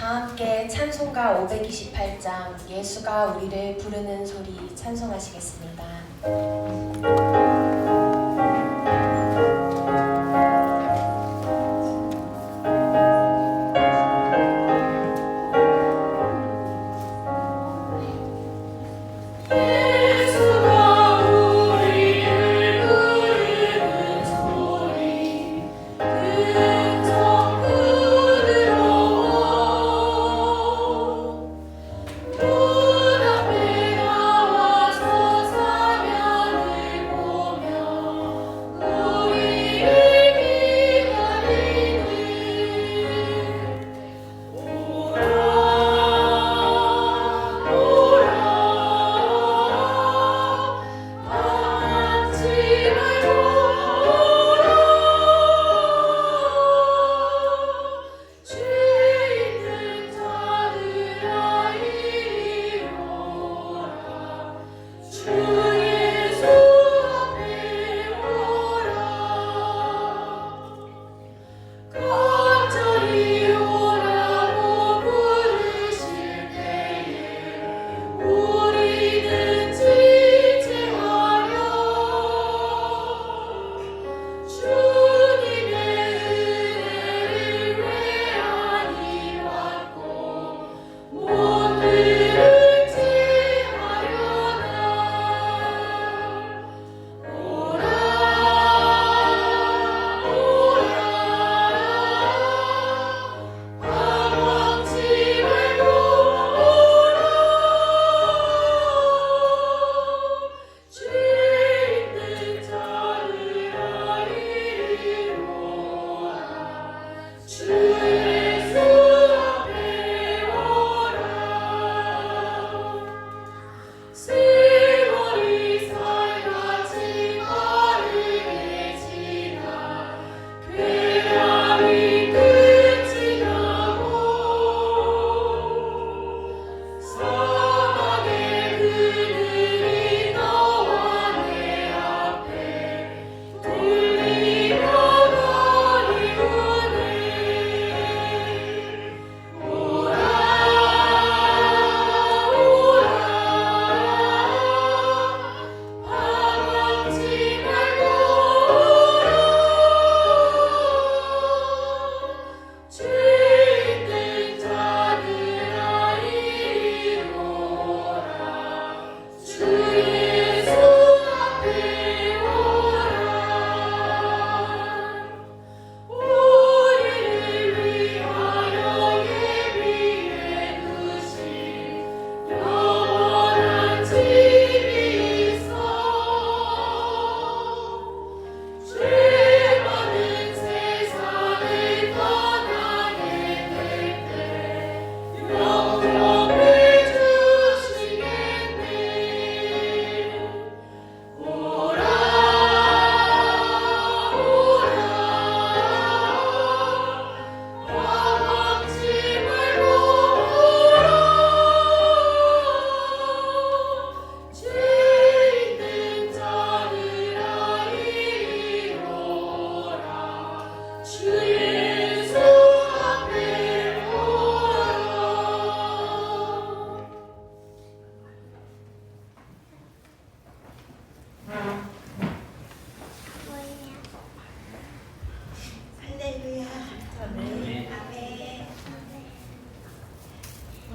다 함께 찬송가 528장 예수가 우리를 부르는 소리 찬송하시겠습니다.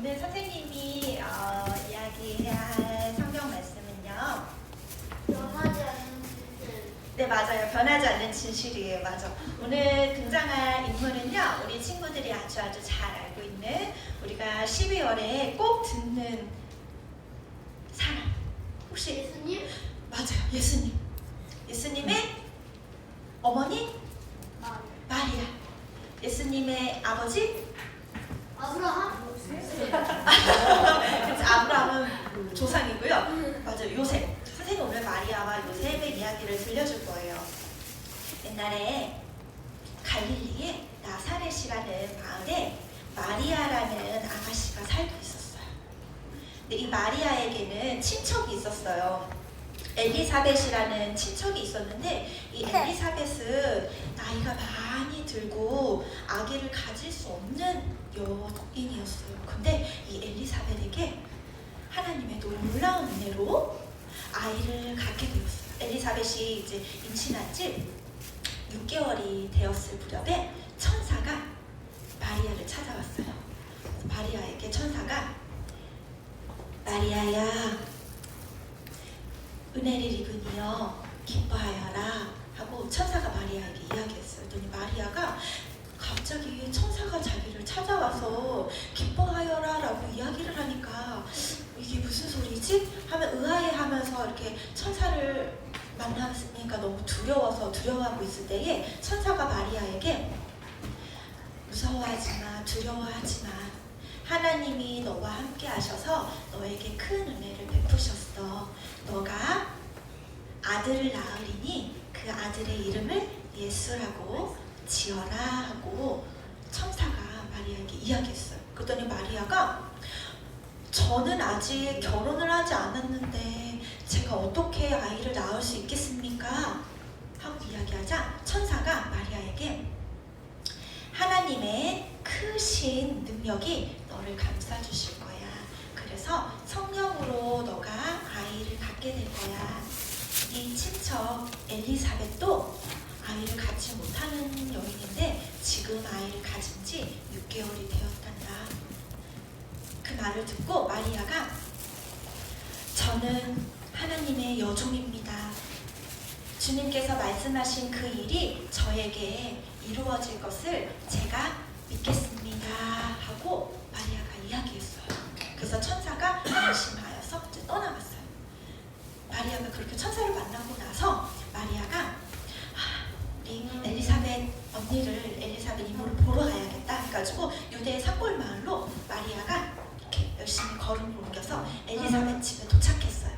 오늘 선생님이 이야기해야 할 성경 말씀은요. 변하지 않는 진실. 네, 맞아요. 변하지 않는 진실이에요. 맞아. 오늘 등장할 인물은요. 우리 친구들이 아주 잘 알고 있는 우리가 12월에 꼭 듣는 사람. 혹시 예수님? 맞아요. 예수님. 예수님의 어머니 마리아. 예수님의 아버지 아브라함? 그래서 아브라함은 조상이고요. 맞아요. 요셉. 선생님 오늘 마리아와 요셉의 이야기를 들려줄 거예요. 옛날에 갈릴리에 나사렛이라는 마을에 마리아라는 아가씨가 살고 있었어요. 근데 이 마리아에게는 친척이 있었어요. 엘리사벳이라는 친척이 있었는데 이 엘리사벳은 나이가 많이 들고 아기를 가질 수 없는 여인이었어요. 근데 이 엘리사벳에게 하나님의 놀라운 은혜로 아이를 갖게 되었어요. 엘리사벳이 이제 임신한 지 6개월이 되었을 무렵에 천사가 마리아를 찾아왔어요. 마리아에게 천사가 마리아야 은혜를 입으니여 기뻐하여라 하고 천사가 마리아에게 이야기했어요. 그랬더니 마리아가 갑자기 천사가 자기를 찾아와서 기뻐하여라 라고 이야기를 하니까 이게 무슨 소리지? 하면 의아해하면서 이렇게 천사를 만났으니까 너무 두려워하고 있을 때에 천사가 마리아에게 무서워하지마, 두려워하지마. 하나님이 너와 함께 하셔서 너에게 큰 은혜를 베푸셨어. 너가 아들을 낳으리니 그 아들의 이름을 예수라고 지어라 하고 천사가 마리아에게 이야기했어요. 그랬더니 마리아가 저는 아직 결혼을 하지 않았는데 제가 어떻게 아이를 낳을 수 있겠습니까? 하고 이야기하자 천사가 마리아에게 하나님의 크신 능력이 너를 감싸주실 거야. 그래서 성령으로 너가 아이를 갖게 될 거야. 이 친척 엘리사벳도 아이를 갖지 못하는 여인인데 지금 아이를 가진 지 6개월이 되었단다. 그 말을 듣고 마리아가 저는 하나님의 여종입니다. 주님께서 말씀하신 그 일이 저에게 이루어질 것을 제가 믿겠습니다 하고 마리아가 이야기했어요. 그래서 천사가 안심하여서 이제 떠나갔어요. 마리아가 그렇게 천사를 만나고 나서 마리아가 우리 엘리사벳 언니를 엘리사벳 이모를 보러 가야겠다 해가지고 유대의 산골 마을로 마리아가 이렇게 열심히 걸음을 옮겨서 엘리사벳 집에 도착했어요.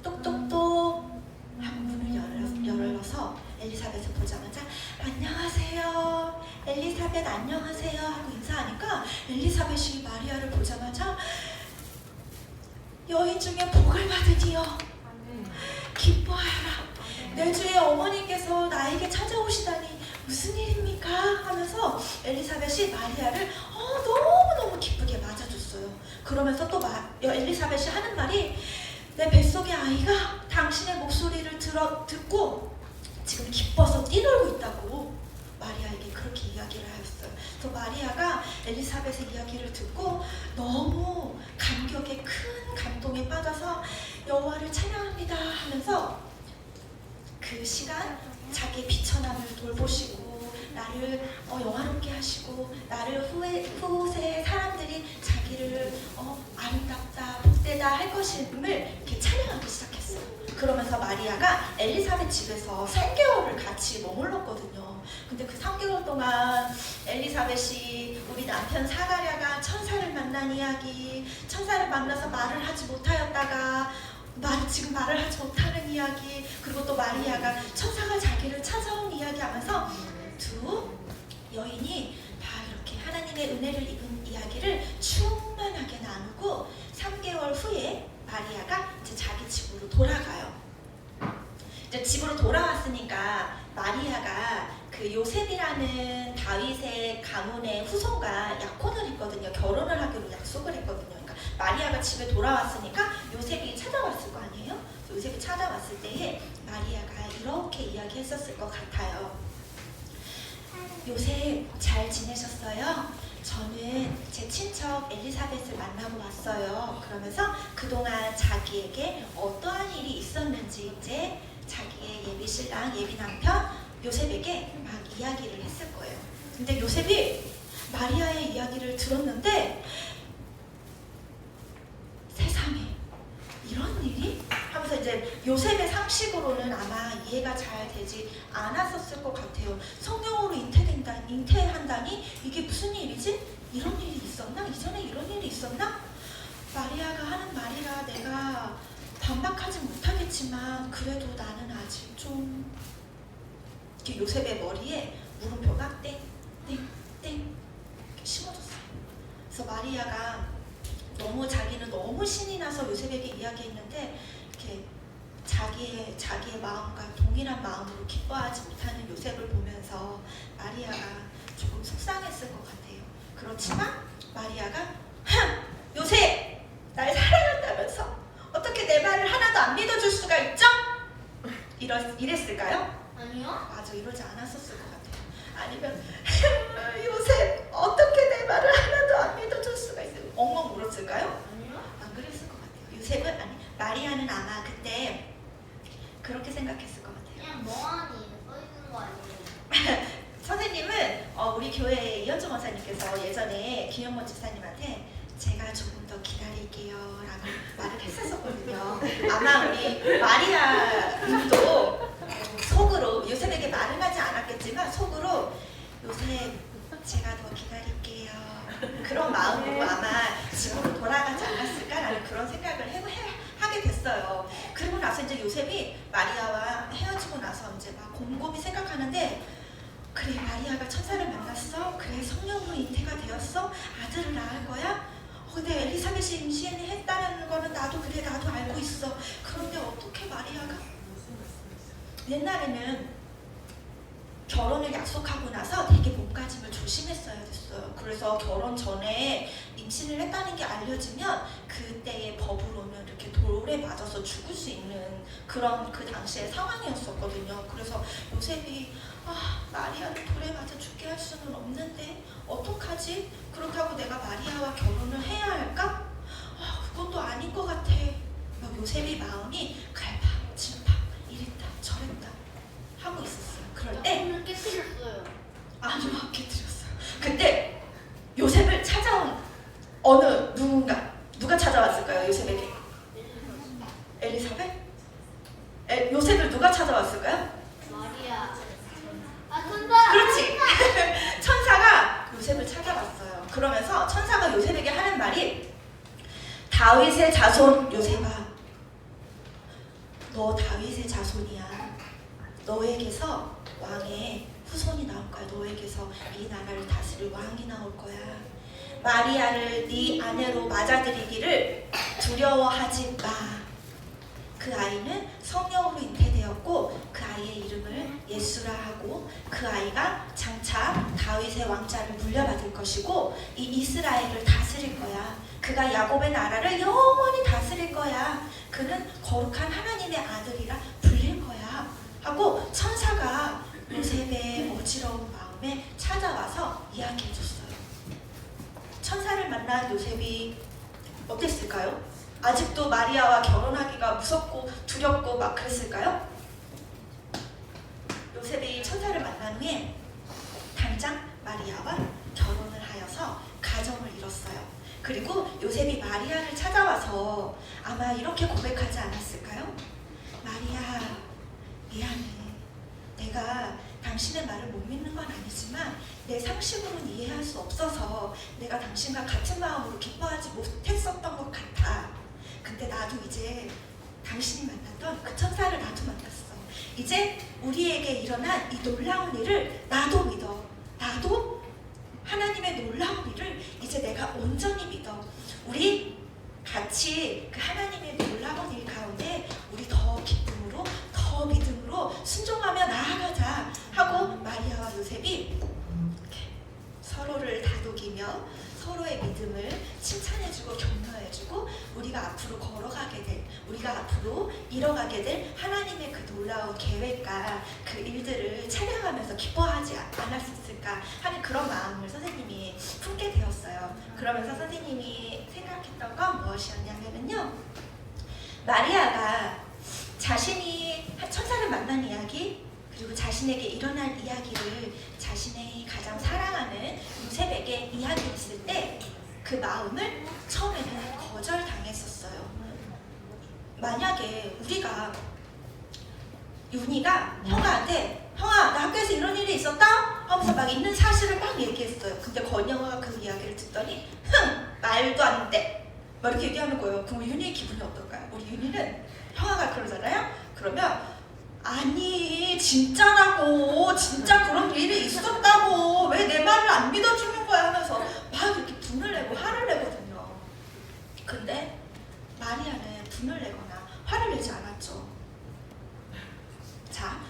똑똑똑 한 문을 열어서 엘리사벳을 보자마자 안녕하세요 엘리사벳 안녕하세요 하고 인사하니까 엘리사벳이 마리아를 보자마자 여인 중에 복을 받으니여 기뻐하라. 내 주의 어머니께서 나에게 찾아오시다니 무슨 일입니까? 하면서 엘리사벳이 마리아를 너무너무 기쁘게 맞아줬어요. 그러면서 또 엘리사벳이 하는 말이 내 뱃속의 아이가 당신의 목소리를 듣고 지금 기뻐서 뛰놀고 있다고 마리아에게 그렇게 이야기를 하였어요. 그래서 마리아가 엘리사벳의 이야기를 듣고 너무 감격에 큰 감동에 빠져서 여호와를 찬양합니다 하면서 그 시간 자기의 비천함을 돌보시고 나를 영화롭게 하시고 나를 후세 사람들이 자기를 아름답다 복되다 할 것임을 이렇게 찬양하기 시작했어요. 그러면서 마리아가 엘리사벳 집에서 3개월을 같이 머물렀거든요. 근데 그 3개월 동안 엘리사벳이 우리 남편 사가랴가 천사를 만난 이야기, 천사를 만나서 말을 하지 못하였다가 지금 말을 하지 못하는 이야기, 그리고 또 마리아가 천사가 자기를 찾아온 이야기 하면서 두 여인이 다 이렇게 하나님의 은혜를 입은 이야기를 충만하게 나누고 3개월 후에 마리아가 이제 자기 집으로 돌아가요. 이제 집으로 돌아왔으니까 마리아가 그 요셉이라는 다윗의 가문의 후손과 약혼을 했거든요. 결혼을 하기로 약속을 했거든요. 그러니까 마리아가 집에 돌아왔으니까 요셉이 찾아왔을 거 아니에요? 요셉이 찾아왔을 때에 마리아가 이렇게 이야기했었을 것 같아요. 요셉 잘 지내셨어요? 저는 제 친척 엘리사벳을 만나고 왔어요. 그러면서 그동안 자기에게 어떠한 일이 있었는지 이제 자기의 예비 신랑, 예비 남편 요셉에게 막 이야기를 했을 거예요. 근데 요셉이 마리아의 이야기를 들었는데 세상에 이런 일이? 하면서 이제 요셉의 상식으로는 아마 이해가 잘 되지 않았었을 것 같아요. 성령으로 잉태한다니 이게 무슨 일이지? 이런 일이 있었나? 이전에 이런 일이 있었나? 마리아가 하는 말이라 내가 반박하지 못하겠지만 그래도 나는 아직 좀 이렇게 요셉의 머리에 물음표가 땡땡땡 이렇게 심어졌어요. 그래서 마리아가 자기는 너무 신이 나서 요셉에게 이야기했는데 이렇게 자기의 마음과 동일한 마음으로 기뻐하지 못하는 요셉을 보면서 마리아가 조금 속상했을 것 같아요. 그렇지만 마리아가 요셉 날 사랑한다면서 어떻게 내 말을 하나도 안 믿어줄 수가 있죠? 이랬을까요? 아니요. 맞아, 이러지 않았었을 것 같아요. 아니면 요셉 어떻게 내 말을 하나도 안 믿어줄 수가 있어요? 엉엉 울었을까요? 아니요. 안 그랬을 것 같아요. 요셉은 아니 마리아는 아마 그때 그렇게 생각했을 것 같아요. 그냥 멍하니 서 있는 거 아니에요? 선생님은 우리 교회 이현주 원사님께서 예전에 김영모 집사님한테 제가 조금 더 기다릴게요 라고 말을 했었거든요. 아마 우리 마리아님도 속으로 요셉에게 말을 하지 않았겠지만 속으로 요셉 제가 더 기다릴게요 그런 마음으로 아마 집으로 돌아가지 않았을까라는 그런 생각을 하게 됐어요. 그리고 나서 이제 요셉이 마리아와 헤어지고 나서 이제 막 곰곰이 생각하는데 그래 마리아가 천사를 만났어? 그래 성령으로 잉태가 되었어? 아들을 낳을 거야? 근데 엘리사벳이 임신했다는 거는 나도 알고 있어. 그런데 어떻게 마리아가? 옛날에는 결혼을 약속하고 나서 되게 몸가짐을 조심했어야 됐어요. 그래서 결혼 전에 임신을 했다는 게 알려지면 그때의 법으로는 이렇게 돌에 맞아서 죽을 수 있는 그런 그 당시의 상황이었었거든요. 그래서 요셉이 마리아를 돌에 맞아 죽게 할 수는 없는데 어떡하지? 그렇다고 내가 마리아와 결혼을 해야 할까? 그것도 아닌 것 같아. 요셉이 마음이 갈팡질팡 이랬다 저랬다 하고 있었어요. 그럴 때 오늘 깨뜨렸어요. 아니요, 깨뜨렸어요. 그때 요셉을 찾아온 어느 누가 찾아왔을까요? 요셉에게? 엘리사벳? 요셉을 누가 찾아왔을까요? 마리아. 천사. 그렇지. 천사가 요셉을 찾아왔어요. 그러면서 천사가 요셉에게 하는 말이 다윗의 자손 요셉아, 너 다윗의 자손이야. 너에게서 왕의 후손이 나올 거야. 너에게서 이 나라를 다스릴 왕이 나올 거야. 마리아를 네 아내로 맞아들이기를 두려워하지 마. 그 아이는 성령으로 잉태되었고 그 아이의 이름을 예수라 하고 그 아이가 장차 다윗의 왕자를 물려받을 것이고 이 이스라엘을 다스릴 거야. 그가 야곱의 나라를 영원히 다스릴 거야. 그는 거룩한 하나님의 아들이라 불릴 거야 하고 천사가 요셉의 어지러운 마음에 찾아와서 이야기해줬어요. 천사를 만난 요셉이 어땠을까요? 아직도 마리아와 결혼하기가 무섭고 두렵고 막 그랬을까요? 요셉이 천사를 만난 후에 당장 마리아와 결혼을 하여서 가정을 이뤘어요. 그리고 요셉이 마리아를 찾아와서 아마 이렇게 고백하지 않았을까요? 마리아, 미안해. 내가 당신의 말을 못 믿는 건 아니지만 내 상식으로는 이해할 수 없어서 내가 당신과 같은 마음으로 기뻐하지 못했었던 것 같아. 근데 나도 이제 당신이 만났던 그 천사를 나도 만났어. 이제 우리에게 일어난 이 놀라운 일을 나도 믿어. 나도 하나님의 놀라운 일을 이제 내가 온전히 믿어. 우리 같이 그 하나님의 놀라운 일 가운데 우리 더 기쁨으로 더 믿음으로 순종하며 나아가자 하고 마리아와 요셉이 이렇게 서로를 다독이며 서로의 믿음을 칭찬해주고 격려해주고 우리가 앞으로 걸어가게 될, 우리가 앞으로 이뤄가게 될 하나님의 그 놀라운 계획과 그 일들을 찬양하면서 기뻐하지 않았을까 하는 그런 마음을 선생님이 품게 되었어요. 그러면서 선생님이 생각했던 건 무엇이었냐면요, 마리아가 자신이 천사를 만난 이야기 그리고 자신에게 일어난 이야기를 자신의 가장 사랑하는 요셉에게 이야기했을 때 그 마음을 처음에는 거절당했었어요. 만약에 우리가 윤희가 형아한테 형아 나 학교에서 이런 일이 있었다 하면서 막 있는 사실을 막 얘기했어요. 근데 건영아가 그 이야기를 듣더니 말도 안 돼 막 이렇게 얘기하는 거예요. 그럼 윤희의 기분이 어떨까요? 우리 윤희는 형아가 그러잖아요. 그러면 아니 진짜라고, 진짜 그런 일이 있었다고, 왜 내 말을 안 믿어주는 거야 하면서 막 이렇게 분을 내고 화를 내거든요. 근데 마리아는 분을 내거나 화를 내지 않았죠.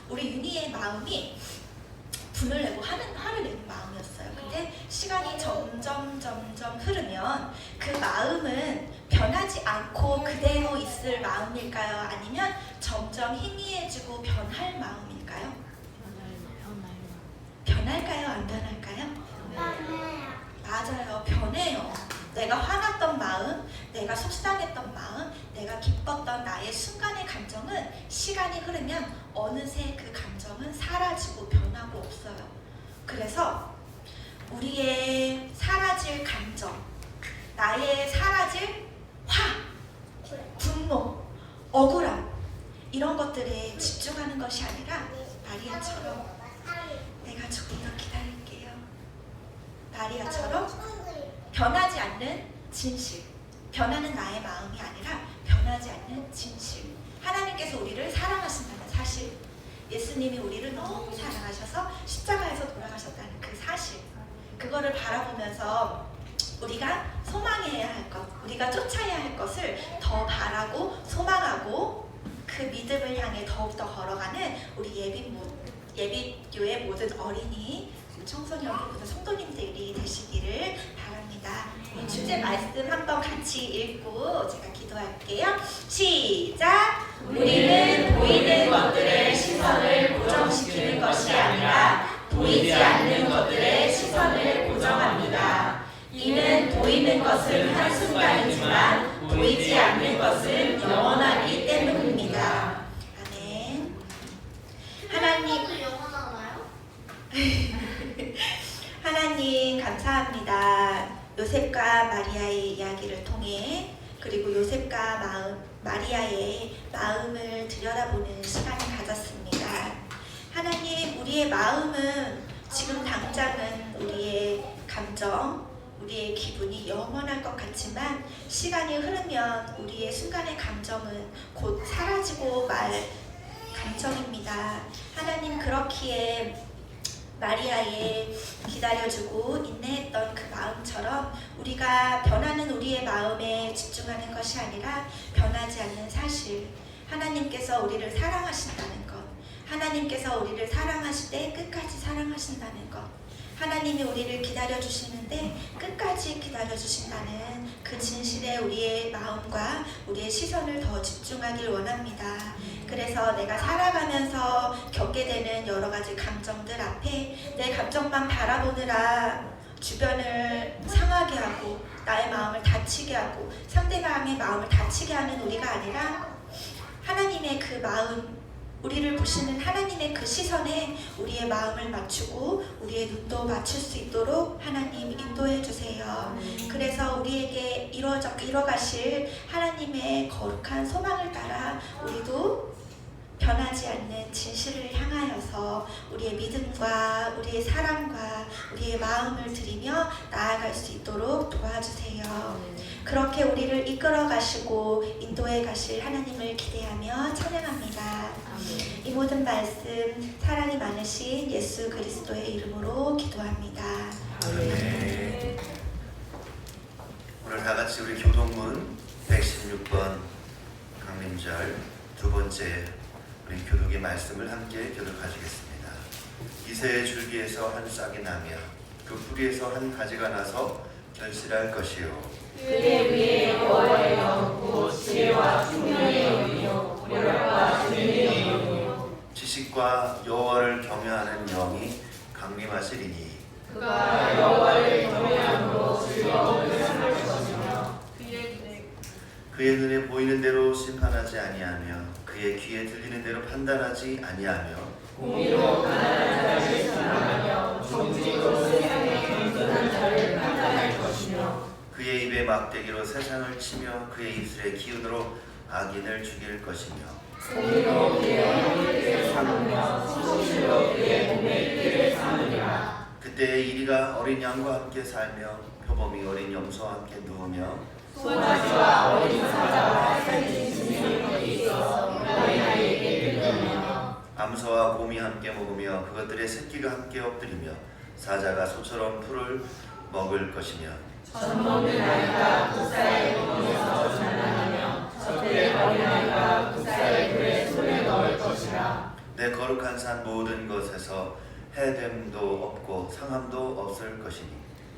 우리 윤희의 마음이 분을 내고 화를 내는 마음이었어요. 근데 시간이 점점 흐르면 그 마음은 변하지 않고 그대로 있을 마음일까요? 아니면 점점 희미해지고 변할 마음일까요? 변할까요? 안 변할까요? 맞아요. 변해요. 내가 화났던 마음, 내가 속상했던 마음, 내가 기뻤던 나의 순간의 감정은 시간이 흐르면 어느새 그 감정은 사라지고 변하고 없어요. 그래서 우리의 사라질 감정, 나의 사라질 화, 분노, 억울함 이런 것들에 집중하는 것이 아니라 마리아처럼 내가 조금 더 기다릴게요. 마리아처럼 변하지 않는 진실, 변하는 나의 마음이 아니라 변하지 않는 진실. 하나님께서 우리를 사랑하신다는 사실, 예수님이 우리를 너무 사랑하셔서 십자가에서 돌아가셨다는 그 사실, 그거를 바라보면서 우리가 소망해야 할 것, 우리가 쫓아야 할 것을 더 바라고 소망하고 그 믿음을 향해 더욱더 걸어가는 우리 예비교회 모든 어린이, 청소년, 모든 성도님들이 되시기를 바랍니다. 우리 주제 말씀 한번 같이 읽고 제가 기도할게요. 시작! 우리는 보이는 것들의 시선을 고정시키는 것이 아니라 보이지 않는 것들의 시선을 고정합니다. 이는 보이는 것은 한순간이지만 보이지 않는 것은 영원하기 때문입니다. 아멘. 하나님, 영원하나요? 하나님 감사합니다. 요셉과 마리아의 이야기를 통해 그리고 요셉과 마리아의 마음을 들여다보는 시간을 가졌습니다. 하나님, 우리의 마음은 지금 당장은 우리의 감정, 우리의 기분이 영원할 것 같지만 시간이 흐르면 우리의 순간의 감정은 곧 사라지고 말 감정입니다. 하나님, 그렇기에 마리아의 기다려주고 인내했던 그 마음처럼 우리가 변하는 우리의 마음에 집중하는 것이 아니라 변하지 않는 사실, 하나님께서 우리를 사랑하신다는 것, 하나님께서 우리를 사랑하실 때 끝까지 사랑하신다는 것, 하나님이 우리를 기다려주시는데 끝까지 기다려주신다는 그 진실에 우리의 마음과 우리의 시선을 더 집중하길 원합니다. 그래서 내가 살아가면서 겪게 되는 여러 가지 감정들 앞에 내 감정만 바라보느라 주변을 상하게 하고 나의 마음을 다치게 하고 상대방의 마음을 다치게 하는 우리가 아니라 하나님의 그 마음, 우리를 보시는 하나님의 그 시선에 우리의 마음을 맞추고 우리의 눈도 맞출 수 있도록 하나님 인도해 주세요. 그래서 우리에게 이뤄가실 하나님의 거룩한 소망을 따라 우리도 변하지 않는 진실을 향하여서 우리의 믿음과 우리의 사랑과 우리의 마음을 드리며 나아갈 수 있도록 도와주세요. 그렇게 우리를 이끌어 가시고 인도해 가실 하나님을 기대하며 찬양합니다. 이 모든 말씀 사랑이 많으신 예수 그리스도의 이름으로 기도합니다. 아멘. 오늘 다 같이 우리 교동문 116번 강림절 두 번째 우리 교독의 말씀을 함께 교독하시겠습니다. 이새의 줄기에서 한 싹이 나며 그 뿌리에서 한 가지가 나서 결실할 것이요 그의 위에 여호와의 영이고 지혜와 총명의 영이요 모략과 진리의 영이요 지식과 여호와를 경외하는 영이 강림하시리니 그가 여호와를 경외함으로 즐거움을 삼을 것이며 그의 눈에 보이는 대로 심판하지 아니하며 그의 귀에 들리는 대로 판단하지 아니하며 공의로 가난한 자를 사랑하며 정직으로 세상에 경건한 자를 판단할 것이며 그의 입에 막대기로 세상을 치며 그의 입술에 기운으로 악인을 죽일 것이며 공의로 그의 허리를 삼으며 진실로 그의 몸의 띠를 삼으리라. 그때에 이리가 어린 양과 함께 살며 표범이 어린 염소와 함께 누우며 송아지와 어린 사자와 살찐 짐승이 있어 너희 아이에게 들으며 암소와 곰이 함께 먹으며 그것들의 새끼가 함께 엎드리며 사자가 소처럼 풀을 먹을 것이며 젖 먹는 아이가 국사의 공에서 장난하며 젖될 어린아이가 국사의 돌에 손을 넣을 것이라. 내 거룩한 산 모든 것에서 해됨도 없고 상함도 없을 것이니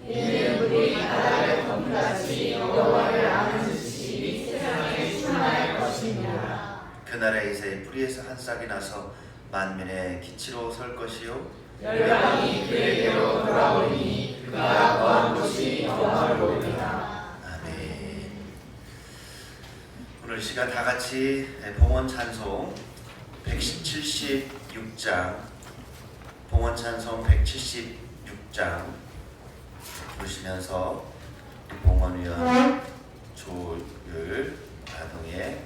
이는 물이 바다를 덮는다시 여호와를 아는 지식이 세상에 충만할 것이니라. 그날에 이새 뿌리에서 한 싹이 나서 만민의 기치로 설 것이요 열방이 그에게로 돌아오니 그가 거한 곳이 영화로우리라. 아멘. 오늘 시간 다 같이 봉헌 찬송 176장 봉헌 찬송 176장 부르시면서 봉헌위원 조율 아동의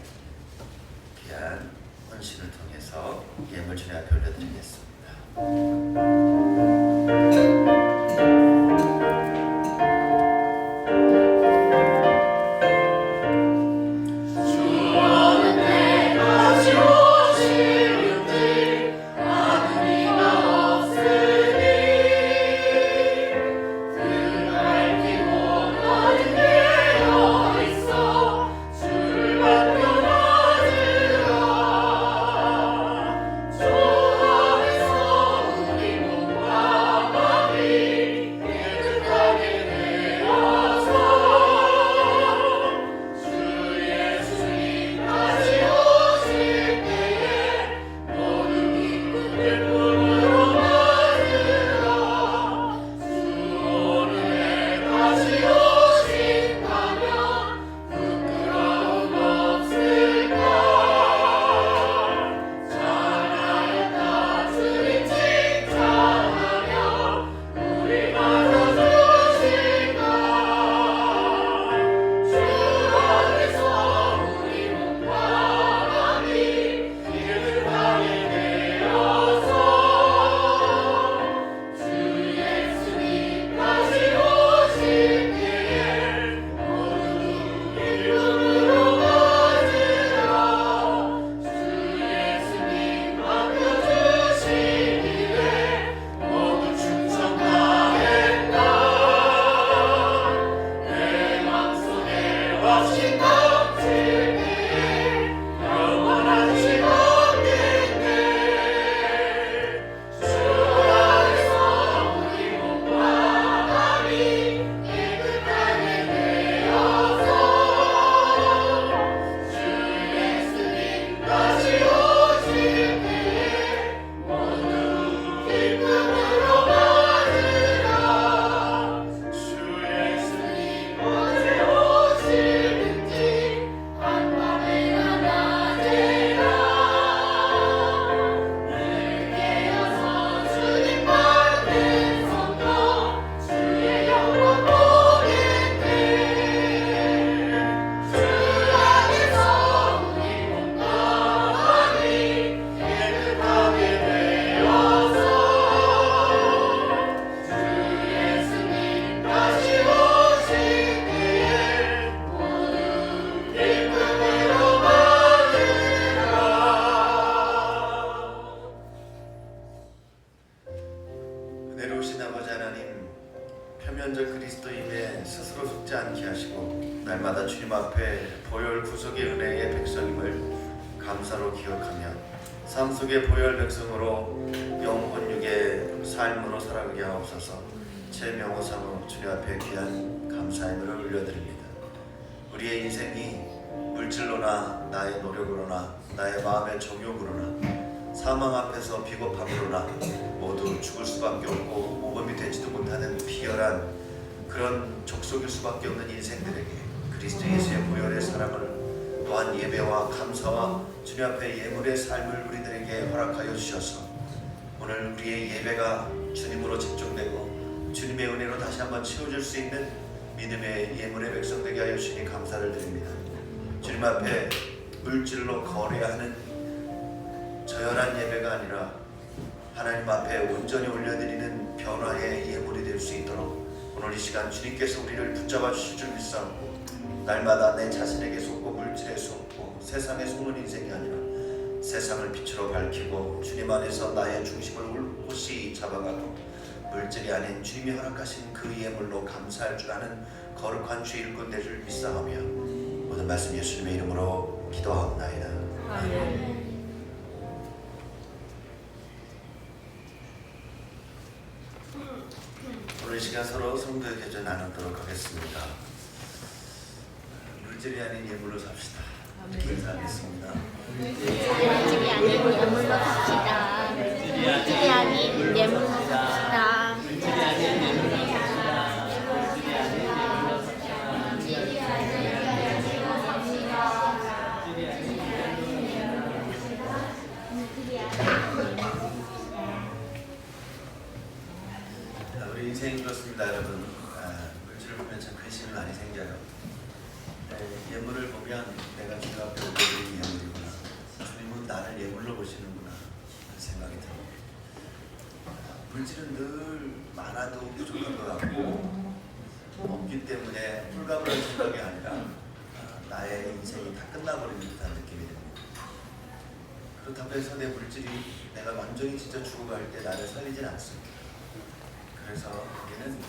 귀한 헌신을 통해서 예물 주님 앞에 올려드리겠습니다. 내려오신 아버지 하나님, 표면적 그리스도임에 스스로 속지 않게 하시고 날마다 주님 앞에 보혈 구속의 은혜의 백성임을 감사로 기억하며 삶 속의 보혈 백성으로 영혼 육의 삶으로 살아가게 하옵소서. 제 명호 삼어 주님 앞에 귀한 감사의 노래를 올려드립니다. 우리의 인생이 물질로나 나의 노력으로나 나의 마음의 정욕으로나 사망 앞에서 비겁함으로나 모두 죽을 수밖에 없고 모범이 되지도 못하는 비열한 그런 족속일 수밖에 없는 인생들에게 그리스도 예수의 보혈의 사랑을 또한 예배와 감사와 주님 앞에 예물의 삶을 우리들에게 허락하여 주셔서 오늘 우리의 예배가 주님으로 집중되고 주님의 은혜로 다시 한번 채워줄 수 있는 믿음의 예물의 백성 되게 하여 주시니 감사를 드립니다. 주님 앞에 물질로 거래하는 저열한 예배가 아니라 하나님 앞에 온전히 올려드리는 변화의 예물이 될 수 있도록 오늘 이 시간 주님께서 우리를 붙잡아 주실 줄 믿사옵고 날마다 내 자신에게 속고 물질에 속고 세상에 속는 인생이 아니라 세상을 빛으로 밝히고 주님 안에서 나의 중심을 올곧이 잡아가고 물질이 아닌 주님이 허락하신 그 예물로 감사할 줄 아는 거룩한 주 일꾼 될 줄 믿사오며 모든 말씀 예수님의 이름으로 기도하옵나이다. 아멘. 오늘 이 시간 서로 성도의 교제 나누도록 하겠습니다. 물질이 아닌 예물로 삽시다. 이렇게 인사하겠습니다. 물질이 아닌 예물로 삽시다. 물질이 아닌 예물로 삽시다. 우리 인생이 그렇습니다, 여러분. 물질을 보면 참 관심이 많이 생겨요. 예물을 보면 내가 주님 앞에 올려드린 예물이구나. 주님은 나를 예물로 보시는구나 하는 생각이 들어요. 물질은 늘 많아도 부족한 것 같고 없기 때문에 홀가분한 생각이 아니라 나의 인생이 다 끝나버리는 듯한 느낌이 듭니다. 그렇다고 해서 내 물질이 내가 완전히 진짜 죽어갈 때 나를 살리진 않습니다. 그래서 우리는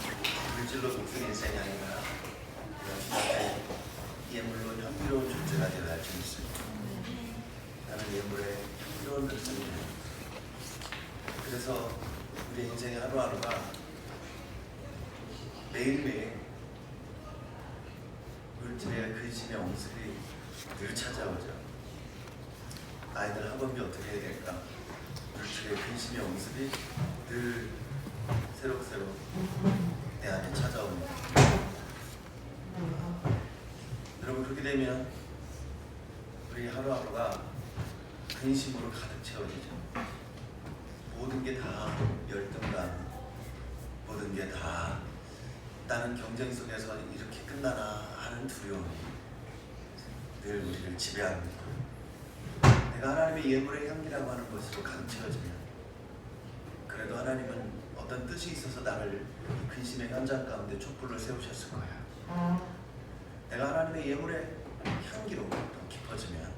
물질로 목숨 인생이 아니라 주님께 예물로 향기로운 존재가 되어야 할 줄 믿습니다. 나는 예물에 향기로운 것을 드립니다. 그래서 우리 인생의 하루하루가 매일매일 물질의 근심의 엄습이 늘 찾아오죠. 아이들 학원비 어떻게 해야 될까? 물질의 근심의 엄습이 늘 새록새록 내 안에 찾아옵니다. 여러분, 그렇게 되면 우리 하루하루가 근심으로 가득 채워지죠. 모든 게 다 열등감, 모든 게 다 나는 경쟁 속에서 이렇게 끝나나 하는 두려움이 늘 우리를 지배합니다. 내가 하나님의 예물의 향기라고 하는 것으로 가득 채워지면 그래도 하나님은 어떤 뜻이 있어서 나를 이 근심의 현장 가운데 촛불로 세우셨을 거야. 내가 하나님의 예물의 향기로 더 깊어지면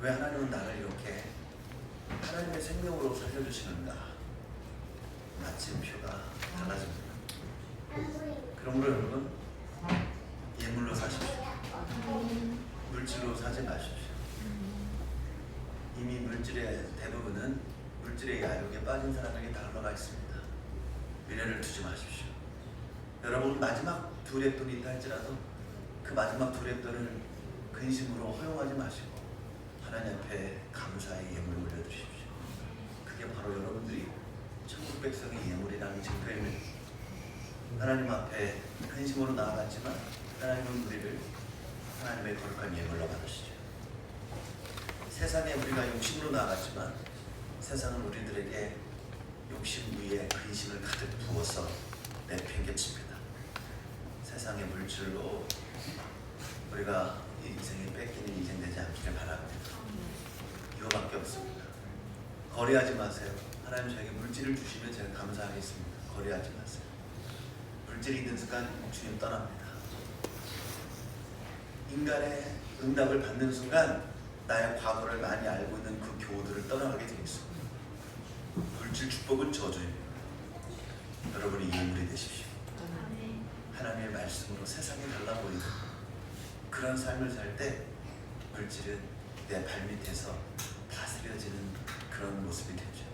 왜 하나님은 나를 이렇게 하나님의 생명으로 살려주시는가? 마침표가 달라집니다. 그러므로 여러분, 예물로 사십시오. 물질로 사지 마십시오. 이미 물질의 대부분은 물질의 야욕에 빠진 사람에게 다 흘러가 있습니다. 미래를 두지 마십시오. 여러분, 마지막 두 랩돈이 있다 할지라도 그 마지막 두 랩돈을 근심으로 허용하지 마시고 하나님 앞에 감사의 예물을 올려드십시오. 그게 바로 여러분들이 천국 백성의 예물이라는 증거입니다. 하나님 앞에 근심으로 나아갔지만 하나님은 우리를 하나님의 거룩한 예물로 받으시죠. 세상에 우리가 욕심으로 나아갔지만 세상은 우리들에게 욕심 위에 근심을 가득 부어서 내팽개칩니다. 세상의 물질로 우리가 인생이 뺏기는 인생 되지 않기를 바랍니다. 이거밖에 없습니다. 거래하지 마세요. 하나님 저에게 물질을 주시면 제가 감사하겠습니다. 거래하지 마세요. 물질이 있는 순간 주님 떠납니다. 인간의 응답을 받는 순간 나의 과거를 많이 알고 있는 그 교우들을 떠나가게 되어 있습니다. 물질 축복은 저주입니다. 여러분이 예물이 되십시오. 하나님의 말씀으로 세상에 달라 보이는 그런 삶을 살 때 물질은 내 발밑에서 다스려지는 그런 모습이 되죠.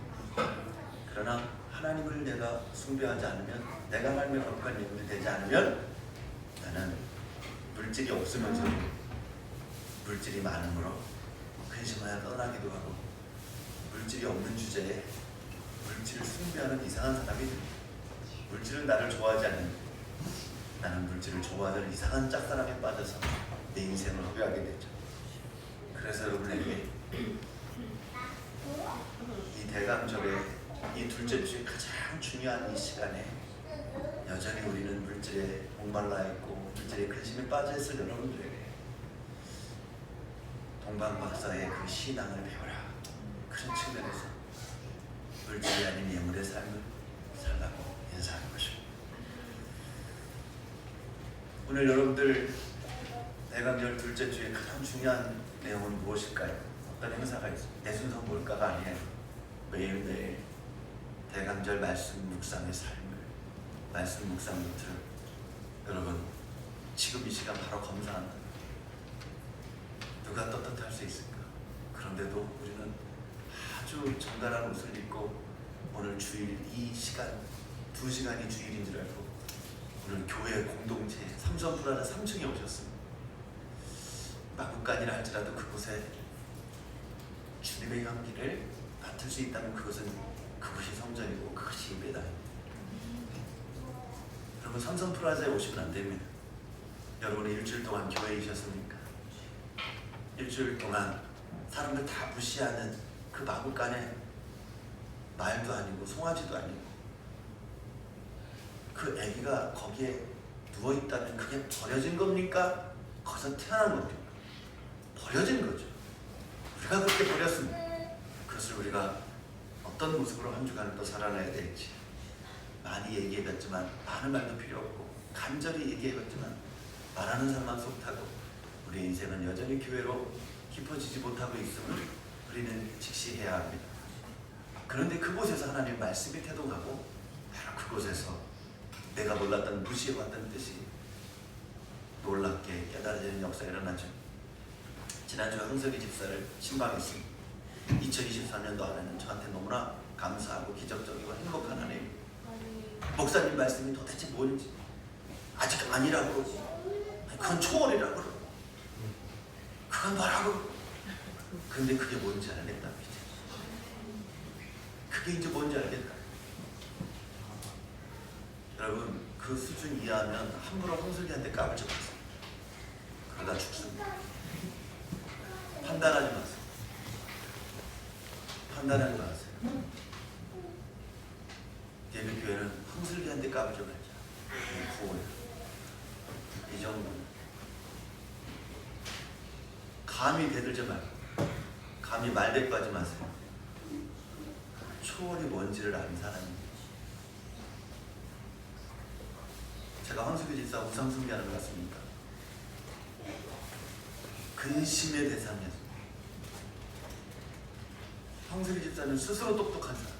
그러나 하나님을 내가 숭배하지 않으면, 내가 하나님의 거룩한 예물이 되지 않으면 나는 물질이 없으면서 물질이 많음으로 근심하여 떠나기도 하고 물질이 없는 주제에 물질을 숭배하는 이상한 사람이 됩니다. 물질은 나를 좋아하지 않는데 나는 물질을 좋아하는 이상한 짝사랑에 빠져서 내 인생을 허비하게 되죠. 그래서 여러분에게 이 대강절에 이 둘째 주에 가장 중요한 이 시간에 여전히 우리는 물질에 목말라 있고 물질에 근심에 빠져 있을 여러분들에게 동방박사의 그 신앙을 배워라. 그런 측면에서 물질이 아닌 예물의 삶을 살라고 인사하는 것입니다. 오늘 여러분들 대강절 둘째 주에 가장 중요한 내용은 무엇일까요? 어떤 행사가 있습니다. 내 순서 뭘까가 아니에요. 매일매일 대강절 말씀 묵상의 삶을, 말씀 묵상 노트를 여러분 지금 이 시간 바로 검사한다. 누가 떳떳할 수 있을까? 그런데도 우리는 아주 정갈한 옷을 입고 오늘 주일 이 시간 2시간이 주일인 줄 알고 오늘 교회 공동체 삼선프라자 3층에 오셨습니다. 마구간이라 할지라도 그곳에 주님의 향기를 맡을 수 있다면 그것이 성전이고 그것이 예배다. 여러분, 삼선프라자에 오시면 안 됩니다. 여러분은 일주일 동안 교회에 있었습니까? 일주일 동안 사람들 다 무시하는 그 마구간에 말도 아니고 송아지도 아니고 그 아기가 거기에 누워있다면 그게 버려진 겁니까? 거기서 태어난 겁니까? 버려진 거죠. 우리가 그렇게 버렸습니다. 그것을 우리가 어떤 모습으로 한 주간을 또 살아내야 될지 많이 얘기해봤지만 많은 말도 필요 없고 간절히 얘기해봤지만 말하는 사람만 속타고 우리 인생은 여전히 교회로 깊어지지 못하고 있음을 우리는 직시해야 합니다. 그런데 그곳에서 하나님 말씀이 태동하고 바로 그곳에서 내가 몰랐던 무시해왔던 뜻이 놀랍게 깨달아지는 역사가 일어나죠. 지난주 황석희 집사를 신방했습니다. 2024년도 안에는 저한테 너무나 감사하고 기적적이고 행복한 한 해. 목사님 말씀이 도대체 뭔지 아직 아니라고 그러고 그건 초월이라고 그러고 그건 뭐라고 그러고 근데 그게 뭔지 알겠다. 그게 이제 뭔지 알겠다. 여러분, 그 수준 이하면 함부로 홍석이한테 까불지 마세요. 그러다 죽습니다. 판단하지 마세요. 판단하지 마세요. 예배교회는 홍석이한테 까불지 말자. 구호야. 이 정도는. 감히 대들지 말고 감히 말대꾸하지 마세요. 초월이 뭔지를 아는 사람입니다. 제가 황석희 집사 우상 숭배하는 것 같습니까? 근심의 대상이었습니다. 황석희 집사는 스스로 똑똑한 사람.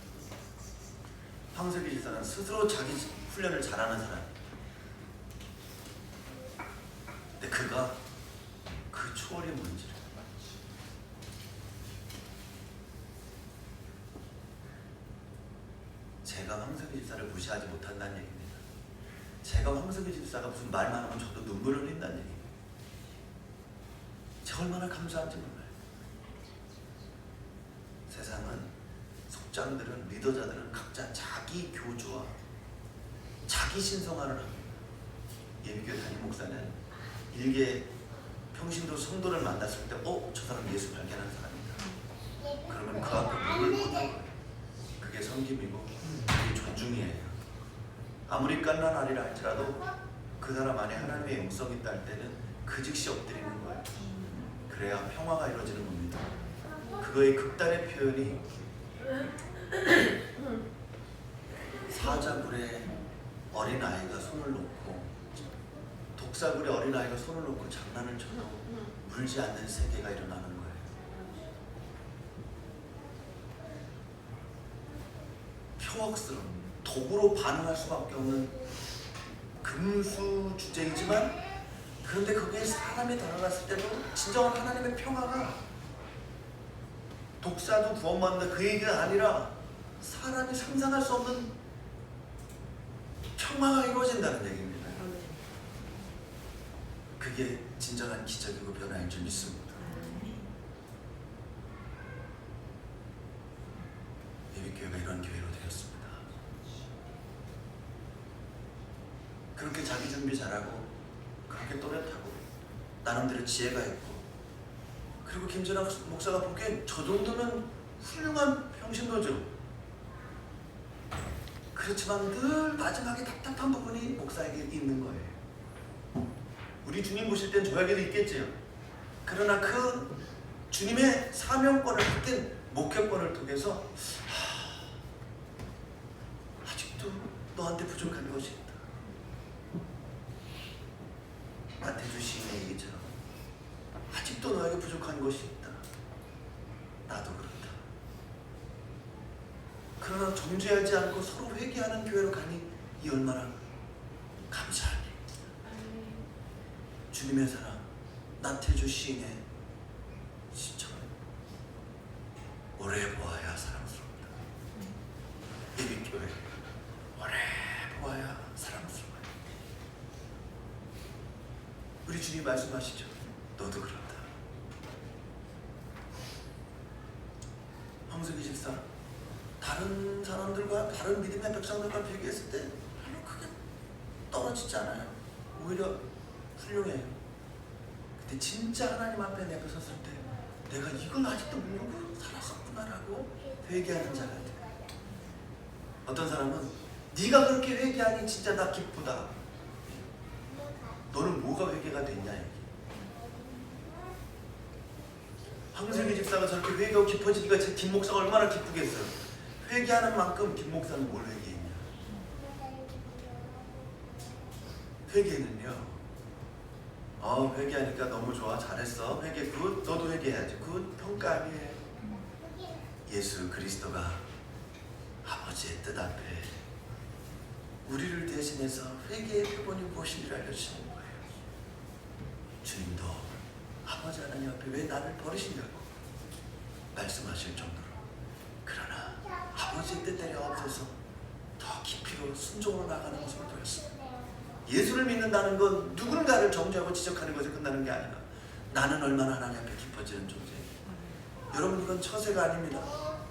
황석희 집사는 스스로 자기 훈련을 잘하는 사람. 근데 그가 그 초월이 뭔지를 제가 황석희 집사를 무시하지 못한다는 얘기입니다. 제가 황석희 집사가 무슨 말만 하면 저도 눈물을 흘린다는 얘기입니다. 제가 얼마나 감사한지 몰라요. 세상은 속장들은 리더자들은 각자 자기 교주와 자기 신성화를 합니다. 예비교회 담임 목사는 일개 평신도 성도를 만났을 때 저 사람 예수 발견하는 사람이다. 그러면 그 앞에 눈을 보는 거예요. 그게 섬김이고 그게 존중이에요. 아무리 깐난아리라 할지라도 그 사람 안에 하나님의 영성이 있다 할 때는 그 즉시 엎드리는 거예요. 그래야 평화가 이루어지는 겁니다. 그거의 극단의 표현이 사자굴에 어린아이가 손을 놓고 독사굴에 어린아이가 손을 놓고 장난을 쳐도 물지 않는 세계가 일어나는 거예요. 표억스러운 독으로 반응할 수밖에 없는 금수 주제이지만 그런데 거기에 사람이 들어갔을 때도 진정한 하나님의 평화가 독사도 구원받는다 그 얘기가 아니라 사람이 상상할 수 없는 평화가 이루어진다는 얘기입니다. 그게 진정한 기적이고 변화인 줄 믿습니다. 예비교회가 이런 교회로 되었습니다. 그렇게 자기 준비 잘하고 그렇게 또렷하고 나름대로 지혜가 있고 그리고 김진학 목사가 보기엔 저 정도면 훌륭한 평신도죠. 그렇지만 늘 마지막에 답답한 부분이 목사에게 있는 거예요. 우리 주님 보실 땐 저에게도 있겠지요. 그러나 그 주님의 사명권을 받은 목회권을 통해서 아직도 너한테 부족한 것이 있다. 마태주 시인의 얘기처럼 아직도 너에게 부족한 것이 있다. 나도 그렇다. 그러나 정죄하지 않고 서로 회개하는 교회로 가니 이 얼마나 감사하니. 주님의 사랑, 나태주 시인의 시처럼 오래 보아야 사랑스럽다. 예비교회 오래 우리 주님 말씀하시죠. 너도 그렇다. 황석기 집사, 다른 사람들과 다른 믿음의 백성들과 비교했을 때 별로 크게 떨어지지 않아요. 오히려 훌륭해요. 근데 진짜 하나님 앞에 내가 섰을 때 내가 이걸 아직도 모르고 살았었구나라고 회개하는 자가 돼요. 어떤 사람은 네가 그렇게 회개하니 진짜 나 기쁘다. 너는 뭐가 회개가 됐냐 이게. 황석기 집사가 저렇게 회개하고 깊어지니까 제 김 목사가 얼마나 기쁘겠어요. 회개하는 만큼 김 목사는 뭘 회개했냐. 회개는요, 회개하니까 너무 좋아, 잘했어, 회개 굿, 너도 회개해야지, 굿, 평가 아니에요. 예수 그리스도가 아버지의 뜻 앞에 우리를 대신해서 회개의 표본이 무엇인지를 알려주시는 거예요. 주님도 아버지 하나님 앞에 왜 나를 버리시냐고 말씀하실 정도로. 그러나 아버지의 뜻대로 앞서서 더 깊이로 순종으로 나가는 모습을 보였습니다. 예수를 믿는다는 건 누군가를 정죄하고 지적하는 것에 끝나는 게 아니라 나는 얼마나 하나님 앞에 깊어지는 존재예요. 여러분, 이건 처세가 아닙니다.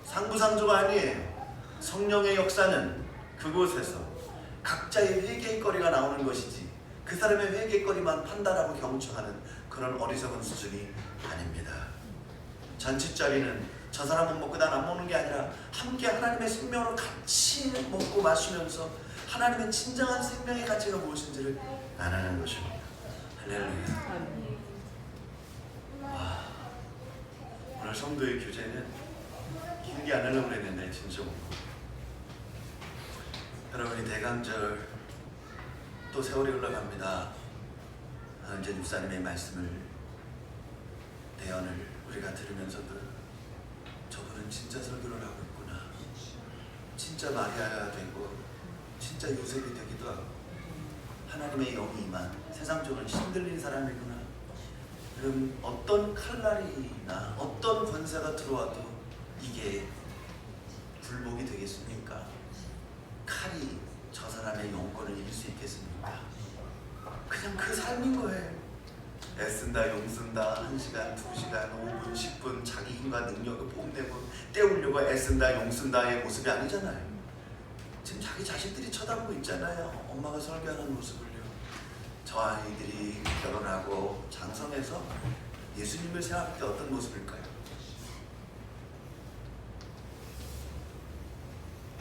상부상조가 아니에요. 성령의 역사는 그곳에서 각자의 회개의 거리가 나오는 것이지 그 사람의 회개의 거리만 판단하고 경청하는 그런 어리석은 수준이 아닙니다. 잔치자리는 저 사람은 먹고 난 안 먹는 게 아니라 함께 하나님의 생명으로 같이 먹고 마시면서 하나님의 진정한 생명의 가치가 무엇인지를 나누는 것입니다. 할렐루야. 오늘 성도의 교제는 길게 안 하려고 했는데 진짜 여러분이 대강절 또 세월이 흘러갑니다. 이제 육사님의 말씀을 대언을 우리가 들으면서도 저분은 진짜 설교를 하고 있구나, 진짜 마리아가 되고 진짜 요셉이 되기도 하고 하나님의 영이 임한 세상적으로 신들린 사람이구나. 여러분, 어떤 칼날이나 어떤 권세가 들어와도 이게 굴복이 되겠습니까? 칼이 저 사람의 영권을 이길 수 있겠습니까? 그냥 그 삶인 거예요. 애쓴다, 용쓴다, 1시간, 2시간, 5분, 10분 자기 힘과 능력을 뽐내고 때우려고 애쓴다, 용쓴다의 모습이 아니잖아요. 지금 자기 자식들이 쳐다보고 있잖아요. 엄마가 설교하는 모습을요. 저 아이들이 결혼하고 장성해서 예수님을 생각할 때 어떤 모습일까요?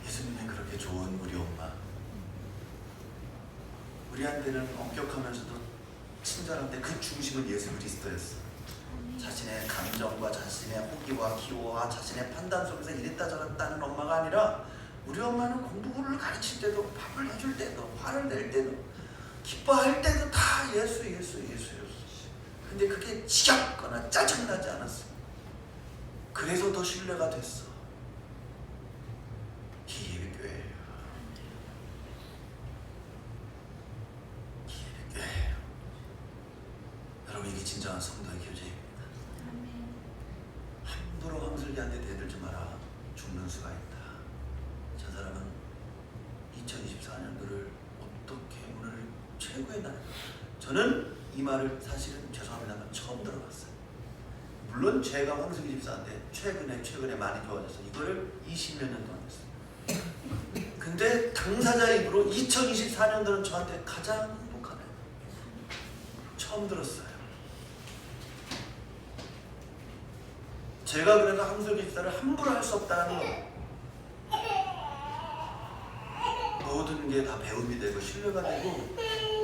예수님이 그렇게 좋은 우리 엄마, 우리한테는 엄격하면서도 친절한데 그 중심은 예수 그리스도였어. 자신의 감정과 자신의 호기와 기호와 자신의 판단 속에서 이랬다 저랬다는 엄마가 아니라 우리 엄마는 공부를 가르칠 때도 밥을 해줄 때도 화를 낼 때도 기뻐할 때도 다 예수. 근데 그게 지겹거나 짜증나지 않았어. 그래서 더 신뢰가 됐어. 기예비교회예요. 기예비교회예요. 여러분, 이게 진정한 성도의 교제입니다. 함부로 황슬기한테 대들지 마라. 죽는 수가 있다. 저 사람은 2024년도를 어떻게 오늘 최고의 날, 저는 이 말을 사실은 죄송합니다만 처음 들어봤어요. 물론 제가 황슬기 집사한테 최근에 많이 좋아져서 이거를 20몇 년 동안 했어요. 근데 당사자 입으로 2024년도는 저한테 가장 행복하네요. 처음 들었어요. 제가 그래서 황슬기 집사를 함부로 할 수 없다는 모든 게 다 배움이 되고 신뢰가 되고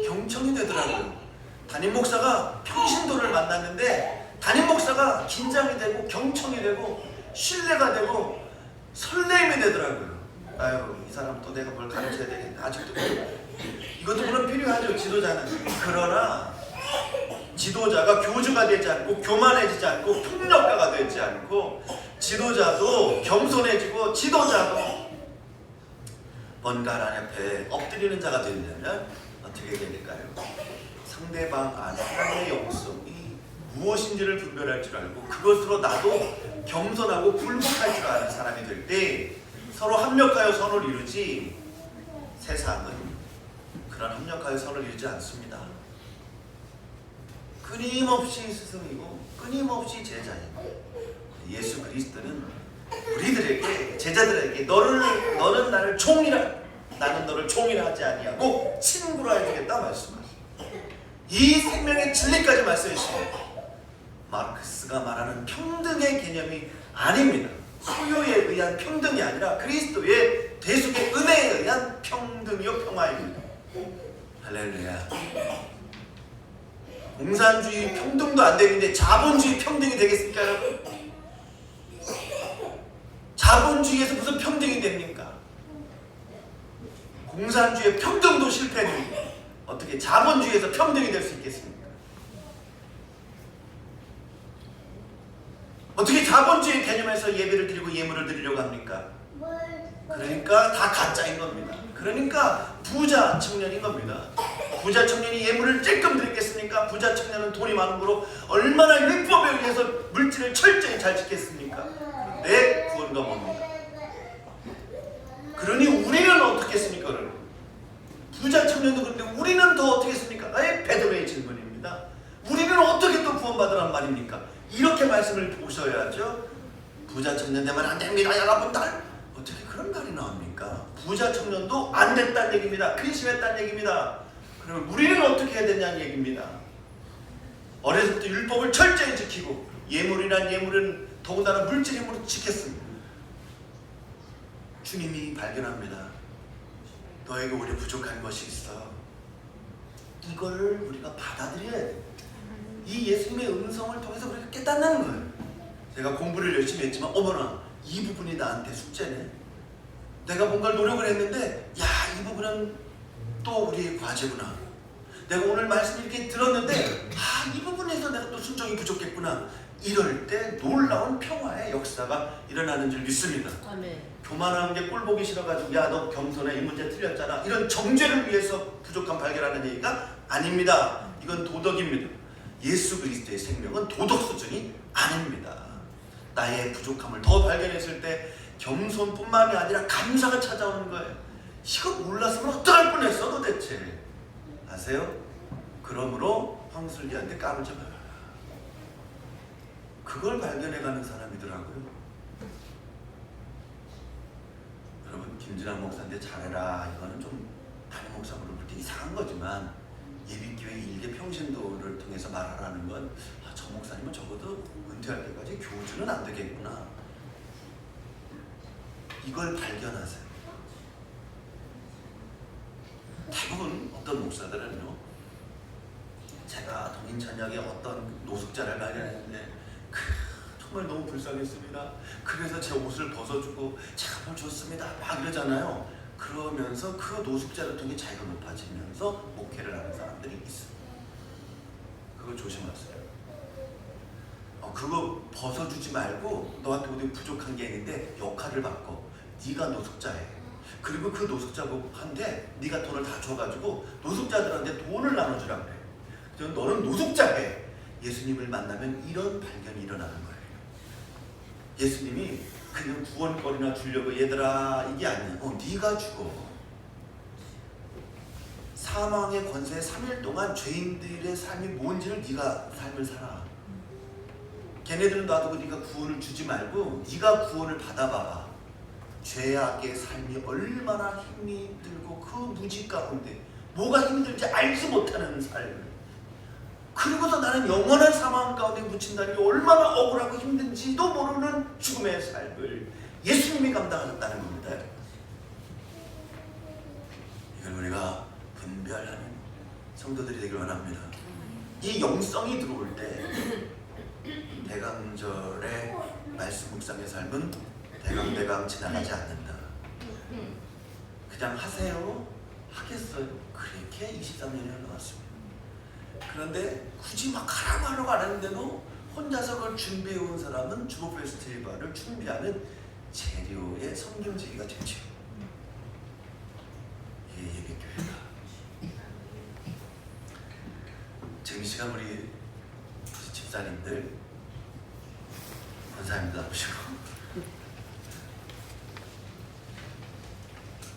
경청이 되더라고요. 담임 목사가 평신도를 만났는데 담임 목사가 긴장이 되고 경청이 되고 신뢰가 되고 설렘이 되더라고요. 아유, 이 사람 또 내가 뭘 가르쳐야 되겠네. 아직도 이것도 물론 필요하죠, 지도자는. 그러나 지도자가 교주가 되지 않고 교만해지지 않고 폭력가가 되지 않고 지도자도 겸손해지고 지도자도 뭔가 하나님 앞에 엎드리는 자가 되려면 어떻게 될까요? 상대방 안에 하나님의 영성이 무엇인지를 분별할 줄 알고 그것으로 나도 겸손하고 굴복할 줄 아는 사람이 될 때 서로 합력하여 선을 이루지, 세상은 그런 합력하여 선을 이루지 않습니다. 끊임없이 스승이고 끊임없이 제자이고, 예수 그리스도는 우리들에게, 제자들에게 너는 나를 총이라, 나는 너를 총이라 하지 아니하고 친구라 해주겠다 말씀하십니다. 이 생명의 진리까지 말씀하십니다. 마르크스가 말하는 평등의 개념이 아닙니다. 소유에 의한 평등이 아니라 그리스도의 대속의 은혜에 의한 평등이요 평화입니다. 할렐루야. 공산주의 평등도 안 되는데 자본주의 평등이 되겠습니까, 여러분? 자본주의에서 무슨 평등이 됩니까? 공산주의 평등도 실패는 어떻게 자본주의에서 평등이 될 수 있겠습니까? 어떻게 자본주의 개념에서 예배를 드리고 예물을 드리려고 합니까? 그러니까 다 가짜인 겁니다. 그러니까 부자 청년인 겁니다. 부자 청년이 예물을 찔끔 드리겠습니까? 부자 청년은 돈이 많은 거로 얼마나 율법에 의해서 물질을 철저히 잘 지켰습니까? 내 구원과 뭡니까? 그러니 우리는 어떻게 했습니까? 부자 청년도 그런데 우리는 더 어떻게 했습니까? 베드로의 질문입니다. 우리는 어떻게 또 구원받으란 말입니까? 이렇게 말씀을 보셔야죠. 부자 청년 되면 안 됩니다, 여러분들. 어떻게 그런 말이 나옵니까? 부자 청년도 안 됐다는 얘기입니다. 근심했다는 얘기입니다. 그러면 우리는 어떻게 해야 되냐는 얘기입니다. 어려서부터 율법을 철저히 지키고 예물이란 예물은 더군다나 물질 힘으로 지켰습니다. 주님이 발견합니다. 너에게 오히려 부족한 것이 있어. 이걸 우리가 받아들여야 돼. 이 예수님의 음성을 통해서 우리가 깨닫는 거예요. 제가 공부를 열심히 했지만 어머나 이 부분이 나한테 숙제네. 내가 뭔가를 노력을 했는데 야, 이 부분은 또 우리의 과제구나. 내가 오늘 말씀 이렇게 들었는데 이 부분에서 내가 또 순종이 부족했구나. 이럴 때 놀라운 평화의 역사가 일어나는 줄 믿습니다. 아멘. 교만한 게 꼴 보기 싫어가지고 야, 너 겸손해, 이 문제 틀렸잖아, 이런 정죄를 위해서 부족함 발견하는 얘기가 아닙니다. 이건 도덕입니다. 예수 그리스도의 생명은 도덕 수준이 아닙니다. 나의 부족함을 더 발견했을 때 겸손뿐만이 아니라 감사가 찾아오는 거예요. 이거 몰랐으면 어떡할 뻔했어 도대체. 아세요? 그러므로 황슬기한테 까불지 마라. 그걸 발견해가는 사람이더라고요. 여러분, 김진환 목사한테 잘해라 이거는 좀 다른 목사로 볼 때 이상한 거지만 예비교회 일개 평신도를 통해서 말하라는 건 저 목사님은 적어도 은퇴할 때까지 교주는 안 되겠구나. 이걸 발견하세요. 대부분 어떤 목사들은요, 제가 동인찬양에 어떤 노숙자를 발견했는데 정말 너무 불쌍했습니다. 그래서 제 옷을 벗어주고 제가 뭘 줬습니다 막 이러잖아요. 그러면서 그 노숙자를 통해 자기가 높아지면서 목회를 하는 사람들이 있어요. 그거 조심하세요. 그거 벗어주지 말고 너한테 어디 부족한 게 있는데 역할을 바꿔. 네가 노숙자해. 그리고 그 노숙자한테 네가 돈을 다 줘가지고 노숙자들한테 돈을 나눠주라 그래. 너는 노숙자해. 예수님을 만나면 이런 발견이 일어나는 거예요. 예수님이 그냥 구원거리나 주려고 얘들아 이게 아니야. 네가 죽어. 사망의 권세에 3일 동안 죄인들의 삶이 뭔지를 네가 삶을 살아. 걔네들은 놔두고 네가 구원을 주지 말고 네가 구원을 받아봐봐. 죄악의 삶이 얼마나 힘이 들고 그 무지 가운데 뭐가 힘들지 알지 못하는 삶. 그리고서 나는 영원한 사망 가운데 묻힌다는 게 얼마나 억울하고 힘든지도 모르는 죽음의 삶을 예수님이 감당하셨다는 겁니다. 이걸 우리가 분별하는 성도들이 되길 원합니다. 이 영성이 들어올 때 대강절의 말씀 묵상의 삶은 대강 지나가지 않는다. 그냥 하세요. 하겠어요. 그렇게 23년이 흘러갔습니다. 그런데 굳이 막 하라고 안 하는데도 혼자서 그걸 준비해온 사람은 주보 페스티벌을 준비하는 재료의 성경제기가 됐죠. 이게 예배교회다. 지금 이 시간 우리 집사님들, 권사님들 나오시고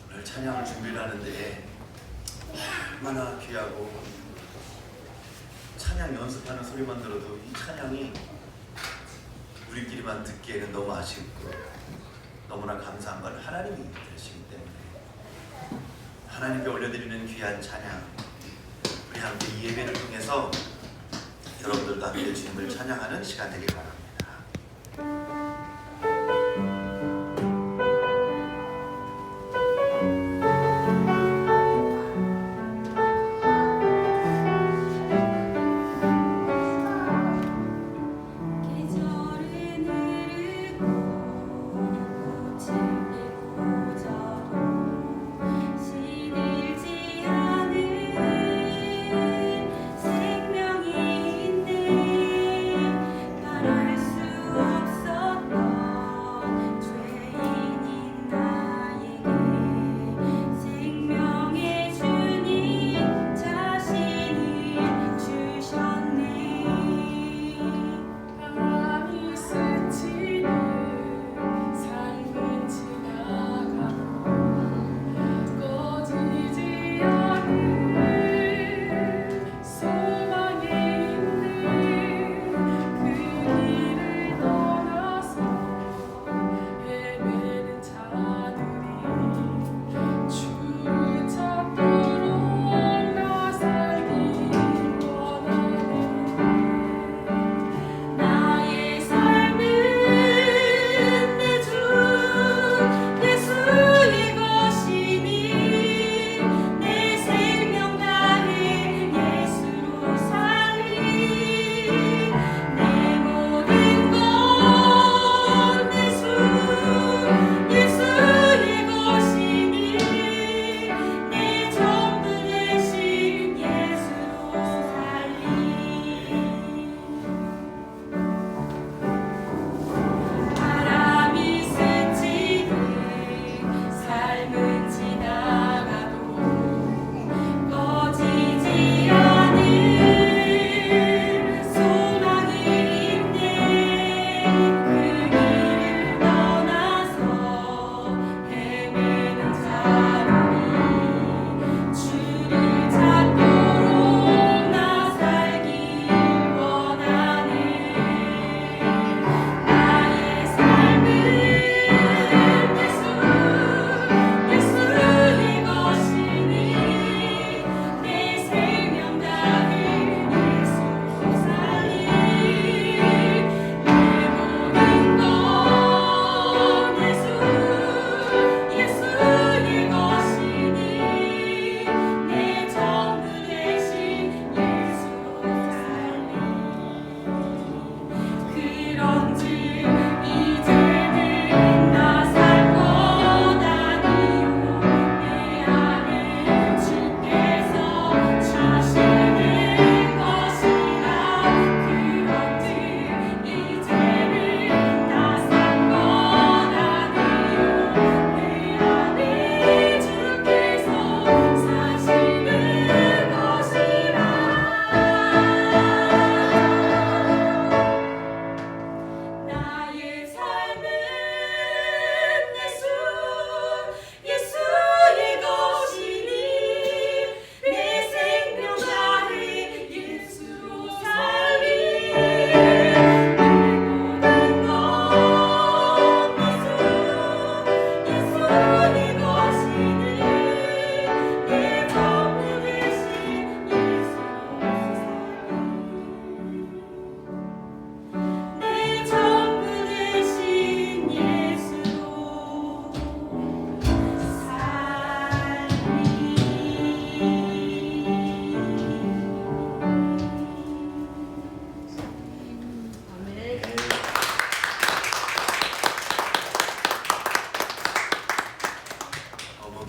오늘 찬양을 준비를 하는데 얼마나 귀하고 찬양 연습하는 소리만 들어도 이 찬양이 우리끼리만 듣기에는 너무 아쉽고 너무나 감사한 건 하나님이 되시기 때문에 하나님께 올려드리는 귀한 찬양, 우리 함께 이 예배를 통해서 여러분들과 함께 주님을 찬양하는 시간 되길 바랍니다.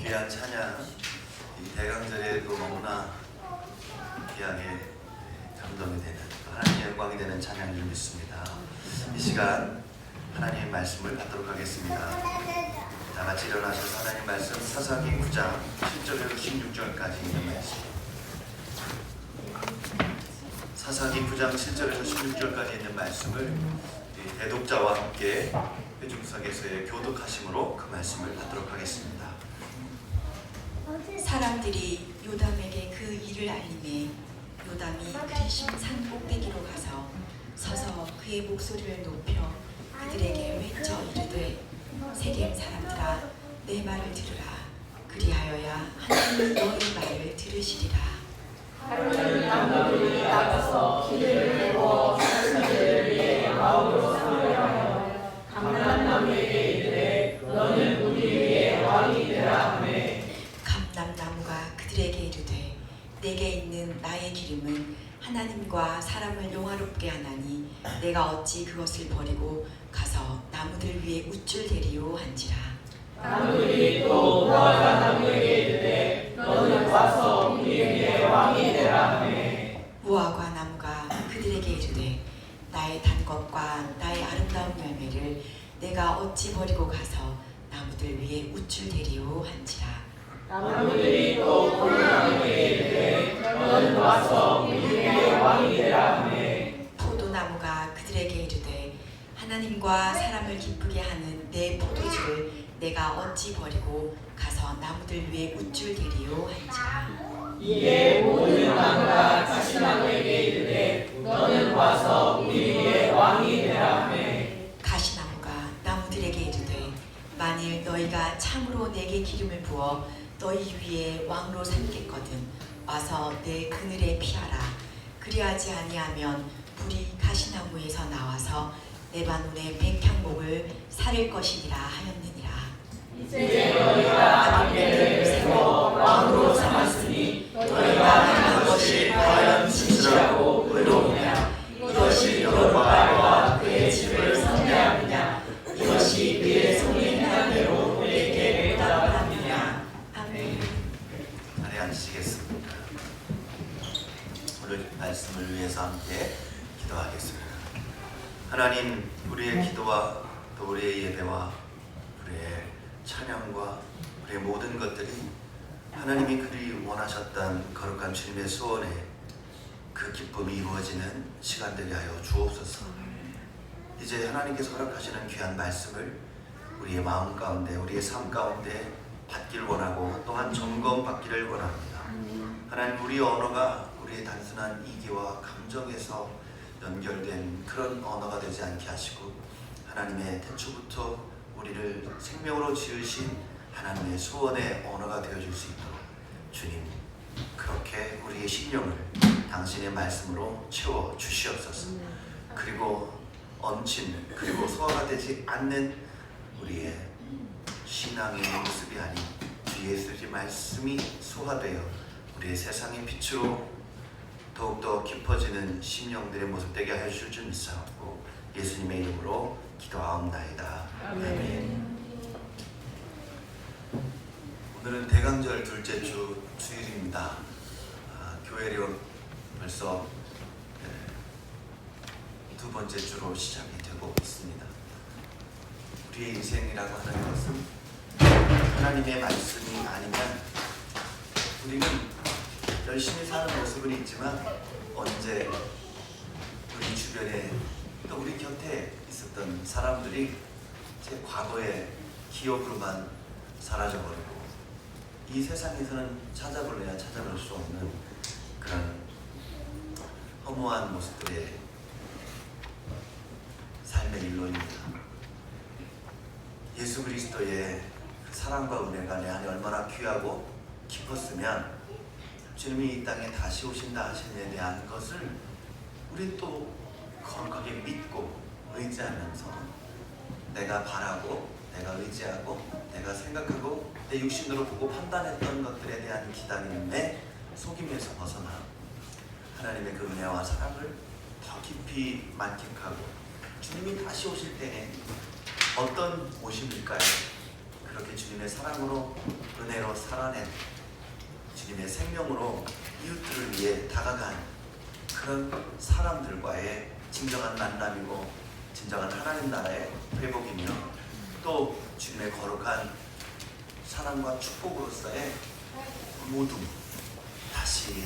귀한 찬양, 이 대강절에도 너무나 귀하게 감동이 되는, 하나님의 영광이 되는 찬양을 믿습니다. 이 시간 하나님의 말씀을 받도록 하겠습니다. 다 같이 일어나셔서 하나님 말씀 사사기 9장 7절에서 16절까지 있는 말씀, 사사기 9장 7절에서 16절까지 있는 말씀을 대독자와 함께 회중석에서의 교독하심으로 그 말씀을 받도록 하겠습니다. 사람들이 요담에게 그 일을 알림해 요담이 그리심 산 꼭대기로 가서 서서 그의 목소리를 높여 그들에게 외쳐 이르되 세겜 사람들아 내 말을 들으라. 그리하여야 하나님이 너희 말을 들으시리라. 하루는 나무들이 나가서 기름을 부어 자신들을 위해 마음으로 상려하여 감람나무에게 이르되 너는 우리 위에 왕이 되라 하매 감람나무가 그들에게 이르되 내게 있는 나의 기름은 하나님과 사람을 영화롭게 하나니 내가 어찌 그것을 버리고 가서 나무들 위에 우쭐대리요 한지라. 나무들이 또 무화과 나무에게 이르되 너는 와서 우리 위에 왕이 되라 하매 무화과 나무가 그들에게 이르되 나의 단 것과 나의 아름다운 열매를 내가 어찌 버리고 가서 나무들 위에 우쭐대리요 한지라. 나무들이 또 포도나무에게 이르되 너는 와서 우리 위에 왕이 되라 하매 포도나무가 그들에게 이르되 하나님과 사람을 기쁘게 하는 내 포도주를 내가 어찌 버리고 가서 나무들 위에 우쭐대리요 한지라. 이에 모든 나무가 가시나무에게 이르되 너는 와서 우리 위에 왕이 되라 하매 가시나무가 나무들에게 이르되 만일 너희가 참으로 내게 기름을 부어 너희 위에 왕으로 삼겠거든 와서 내 그늘에 피하라. 그리하지 아니하면 불이 가시나무에서 나와서 레바논의 백향목을 사릴 것이니라 하였느니라. 이제 너희가 아비멜을 세워 왕으로 삼았으니 너희가 행한 것이 과연 진실하고 의로우냐? 이것이 여호와와 그의 집을 선대하느냐? 이것이 그의 손이 행한 대로 우리에게 응답하느냐? 아멘. 자리에 앉으시겠습니다. 오늘 말씀을 위해서 함께 기도하겠습니다. 하나님, 우리의 기도와 또 우리의 예배와 우리의 찬양과 우리의 모든 것들이 하나님이 그리 원하셨던 거룩한 주님의 소원에 그 기쁨이 이루어지는 시간되게 하여 주옵소서. 이제 하나님께서 허락하시는 귀한 말씀을 우리의 마음 가운데 우리의 삶 가운데 받길 원하고 또한 점검받기를 원합니다. 하나님, 우리의 언어가 우리의 단순한 이기와 감정에서 연결된 그런 언어가 되지 않게 하시고 하나님의 태초부터 우리를 생명으로 지으신 하나님의 소원의 언어가 되어줄 수 있도록 주님, 그렇게 우리의 심령을 당신의 말씀으로 채워 주시옵소서. 그리고 얹힌 그리고 소화가 되지 않는 우리의 신앙의 모습이 아닌 주 예수의 말씀이 소화되어 우리의 세상의 빛으로 더욱더 깊어지는 심령들의 모습 되게 하여 주실 줄 믿사옵고 예수님의 이름으로 기도하옵나이다. 아멘. 오늘은 대강절 둘째 주 주일입니다. 교회로 벌써 두 번째 주로 시작이 되고 있습니다. 우리의 인생이라고 하는 것은 하나님의 말씀이 아니면 우리는 열심히 사는 모습은 있지만 언제 우리 주변에 또 우리 곁에 있었던 사람들이 제 과거의 기억으로만 사라져버리고 이 세상에서는 찾아볼래야 찾아볼 수 없는 그런 허무한 모습들의 삶의 일론입니다. 예수 그리스도의 그 사랑과 은혜가 내 안에 얼마나 귀하고 깊었으면 주님이 이 땅에 다시 오신다 하심에 대한 것을 우리 또 거룩하게 믿고 의지하면서 내가 바라고 내가 의지하고 내가 생각하고 내 육신으로 보고 판단했던 것들에 대한 기다림에 속임에서 벗어나 하나님의 그 은혜와 사랑을 더 깊이 만끽하고 주님이 다시 오실 때에 어떤 오심일까요? 그렇게 주님의 사랑으로 은혜로 살아낸 주님의 생명으로 이웃들을 위해 다가간 그런 사람들과의 진정한 만남이고 진정한 하나님 나라의 회복이며 또 주님의 거룩한 사랑과 축복으로서의 모두 다시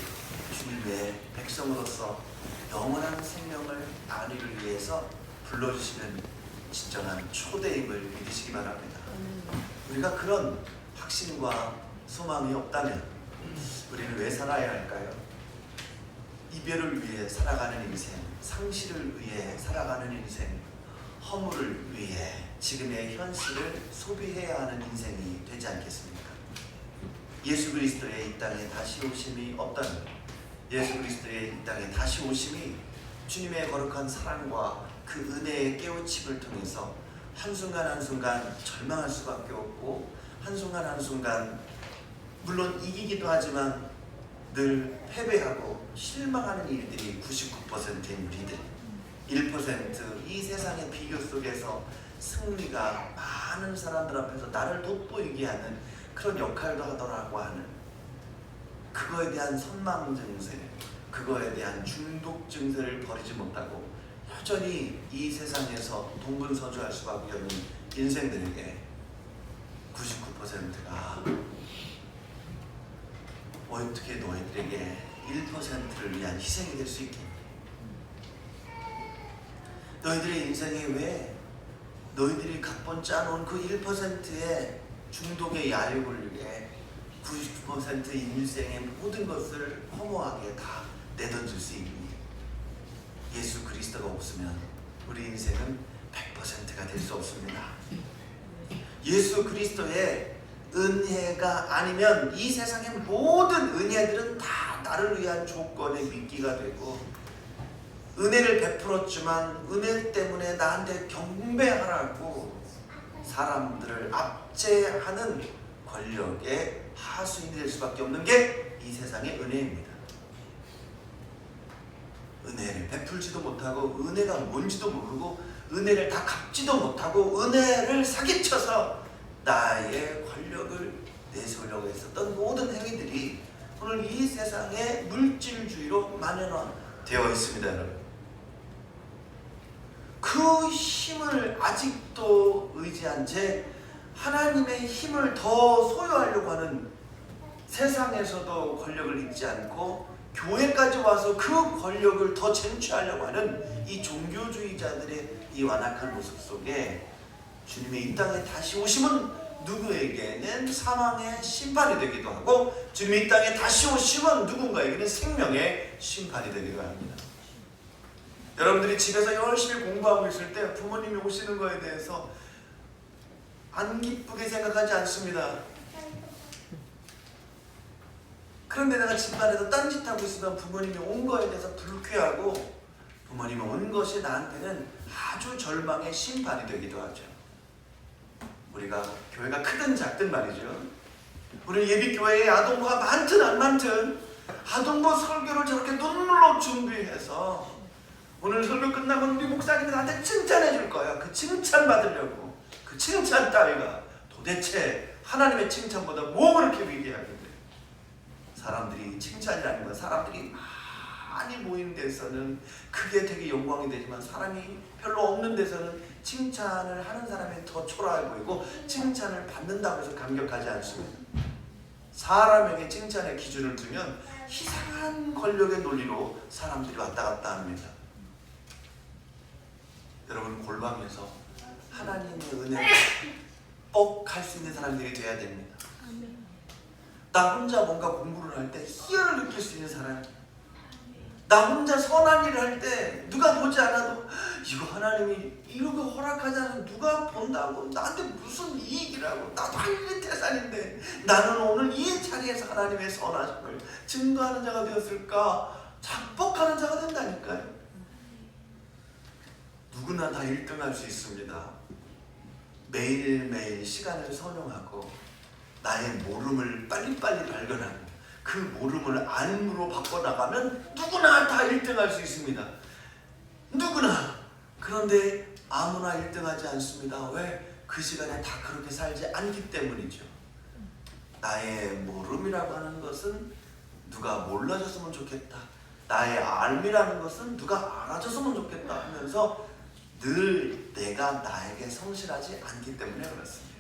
주님의 백성으로서 영원한 생명을 나누기를 위해서 불러주시는 진정한 초대임을 믿으시기 바랍니다. 우리가 그런 확신과 소망이 없다면 우리는 왜 살아야 할까요? 이별을 위해 살아가는 인생, 상실을 위해 살아가는 인생, 허물을 위해 지금의 현실을 소비해야 하는 인생이 되지 않겠습니까? 예수 그리스도의 이 땅에 다시 오심이 없다면, 예수 그리스도의 이 땅에 다시 오심이 주님의 거룩한 사랑과 그 은혜의 깨우침을 통해서 한순간 한순간 절망할 수밖에 없고, 한순간 한순간 물론 이기기도 하지만 늘 패배하고 실망하는 일들이 99%인 우리들, 1% 이 세상의 비교 속에서 승리가 많은 사람들 앞에서 나를 돋보이게 하는 그런 역할도 하더라고 하는 그거에 대한 선망 증세, 그거에 대한 중독 증세를 버리지 못하고 여전히 이 세상에서 동분서주할 수밖에 없는 인생들에게 99%가 어떻게 너희들에게 1%를 위한 희생이 될 수 있겠니? 너희들의 인생에 왜 너희들이 각본 짜놓은 그 1%의 중독의 야욕을 위해 99% 인생의 모든 것을 허무하게 다 내던질 수 있니? 예수 그리스도가 없으면 우리 인생은 100%가 될 수 없습니다. 예수 그리스도의 은혜가 아니면 이 세상의 모든 은혜들은 다 나를 위한 조건의 미끼가 되고, 은혜를 베풀었지만 은혜 때문에 나한테 경배하라고 사람들을 압제하는 권력의 하수인이 될 수밖에 없는 게 이 세상의 은혜입니다. 은혜를 베풀지도 못하고 은혜가 뭔지도 모르고 은혜를 다 갚지도 못하고 은혜를 사기쳐서 나의 권력을 내세우려고 했었던 모든 행위들이 오늘 이 세상의 물질주의로 만연되어 있습니다, 여러분. 그 힘을 아직도 의지한 채 하나님의 힘을 더 소유하려고 하는, 세상에서도 권력을 잊지 않고 교회까지 와서 그 권력을 더 쟁취하려고 하는 이 종교주의자들의 이 완악한 모습 속에 주님의 이 땅에 다시 오심은 누구에게는 사망의 심판이 되기도 하고, 주님의 이 땅에 다시 오심은 누군가에게는 생명의 심판이 되기도 합니다. 여러분들이 집에서 열심히 공부하고 있을 때 부모님이 오시는 거에 대해서 안 기쁘게 생각하지 않습니다. 그런데 내가 집안에서 딴짓하고 있으면 부모님이 온 거에 대해서 불쾌하고, 부모님이 온 것이 나한테는 아주 절망의 심판이 되기도 하죠. 우리가 교회가 크든 작든 말이죠. 우리 예비교회에 아동부가 많든 안 많든 아동부 설교를 저렇게 눈물로 준비해서 오늘 설교 끝나면 우리 목사님이 나한테 칭찬해 줄 거야. 그 칭찬 받으려고, 그 칭찬 따위가 도대체 하나님의 칭찬보다 뭐 그렇게 위대하겠냐. 사람들이 칭찬이라는 건 사람들이 많이 모인 데서는 그게 되게 영광이 되지만, 사람이 별로 없는 데서는 칭찬을 하는 사람이 더 초라해 보이고 칭찬을 받는다고 해서 감격하지 않습니다. 사람에게 칭찬의 기준을 두면 이상한 권력의 논리로 사람들이 왔다 갔다 합니다. 여러분, 골방에서 하나님의 은혜를 꼭 할 수 있는 사람들이 돼야 됩니다. 나 혼자 뭔가 공부를 할 때 희열을 느낄 수 있는 사람, 나 혼자 선한 일을 할 때 누가 보지 않아도 이거 하나님이 이런 거 허락하지 않으면 누가 본다고, 나한테 무슨 이익이라고, 나도 한일의 태산인데 나는 오늘 이 자리에서 하나님의 선하심을 증거하는 자가 되었을까, 자뻑하는 자가 된다니까요. 누구나 다 1등할 수 있습니다. 매일매일 시간을 선용하고 나의 모름을 빨리빨리 발견하고 그 모름을 안무로 바꿔나가면 누구나 다 1등할 수 있습니다. 누구나. 그런데 아무나 1등하지 않습니다. 왜? 그 시간에 다 그렇게 살지 않기 때문이죠. 나의 모름이라고 하는 것은 누가 몰라줬으면 좋겠다, 나의 알미라는 것은 누가 알아줬으면 좋겠다 하면서 늘 내가 나에게 성실하지 않기 때문에 그렇습니다.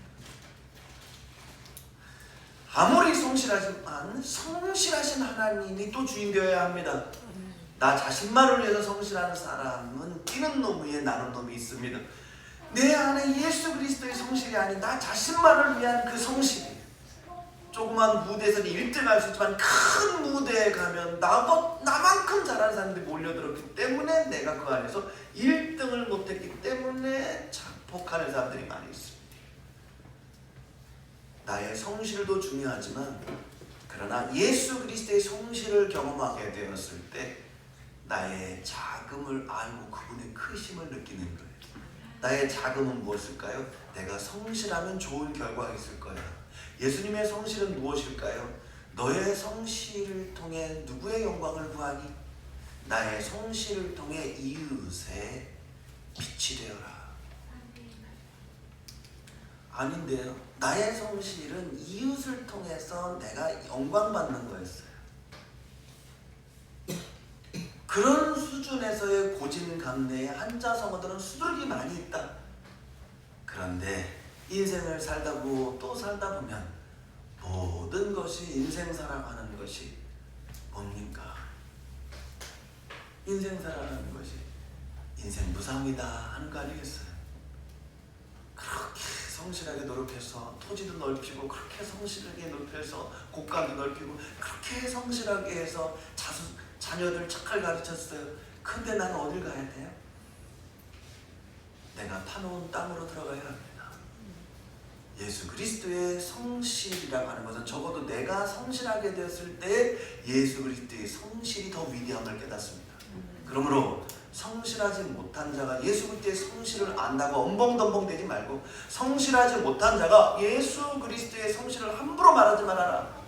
아무리 성실하지만 성실하신 하나님이 또 주인 되어야 합니다. 나 자신만을 위해서 성실하는 사람은 뛰는 놈 위에 나는 놈이 있습니다. 내 안에 예수 그리스도의 성실이 아닌 나 자신만을 위한 그 성실이, 조그만 조그만 무대에서는 1등 할 수 있지만 큰 무대에 가면 나만큼 잘하는 사람들이 몰려들었기 때문에 내가 그 안에서 1등을 못했기 때문에 자폭하는 사람들이 많이 있습니다. 나의 성실도 중요하지만 그러나 예수 그리스도의 성실을 경험하게 되었을 때 나의 자금을 알고 그분의 크심을 느끼는 거예요. 나의 자금은 무엇일까요? 내가 성실하면 좋은 결과가 있을 거야. 예수님의 성실은 무엇일까요? 너의 성실을 통해 누구의 영광을 구하니? 나의 성실을 통해 이웃의 빛이 되어라. 아닌데요. 나의 성실은 이웃을 통해서 내가 영광받는 거였어요. 그런 수준에서의 고진감래에 한자성어들은 수두룩이 많이 있다. 그런데 인생을 살다고 또 살다 보면 모든 것이 인생 살아가는 것이 뭡니까? 인생 살아가는 것이 인생 무상이다 하는 거 아니겠어요? 그렇게 성실하게 노력해서 토지도 넓히고 그렇게 성실하게 넓혀서 곡간도 넓히고 그렇게 성실하게 해서 자녀들 착할 가르쳤어요. 근데 난 어딜 가야 돼요? 내가 파놓은 땅으로 들어가야 합니다. 예수 그리스도의 성실이라고 하는 것은 적어도 내가 성실하게 되었을 때 예수 그리스도의 성실이 더 위대함을 깨닫습니다. 그러므로 성실하지 못한 자가 예수 그리스도의 성실을 안다고 엄벙덤벙 되지 말고 성실하지 못한 자가 예수 그리스도의 성실을 함부로 말하지 말아라.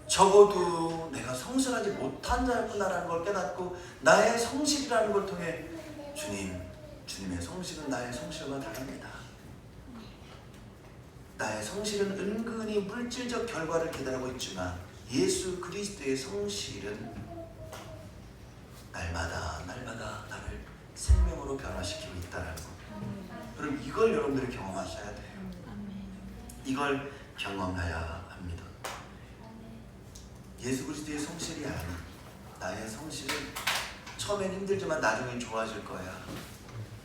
적어도 내가 성실하지 못한 자였구나라는 걸 깨닫고 나의 성실이라는 걸 통해 주님의 성실은 나의 성실과 다릅니다. 나의 성실은 은근히 물질적 결과를 기다리고 있지만 예수 그리스도의 성실은 날마다 나를 생명으로 변화시키고 있다는 거. 그럼 이걸 여러분들이 경험하셔야 돼요. 이걸 경험해야 합니다. 예수 그리스도의 성실이 아닌 나의 성실은 처음엔 힘들지만 나중엔 좋아질 거야.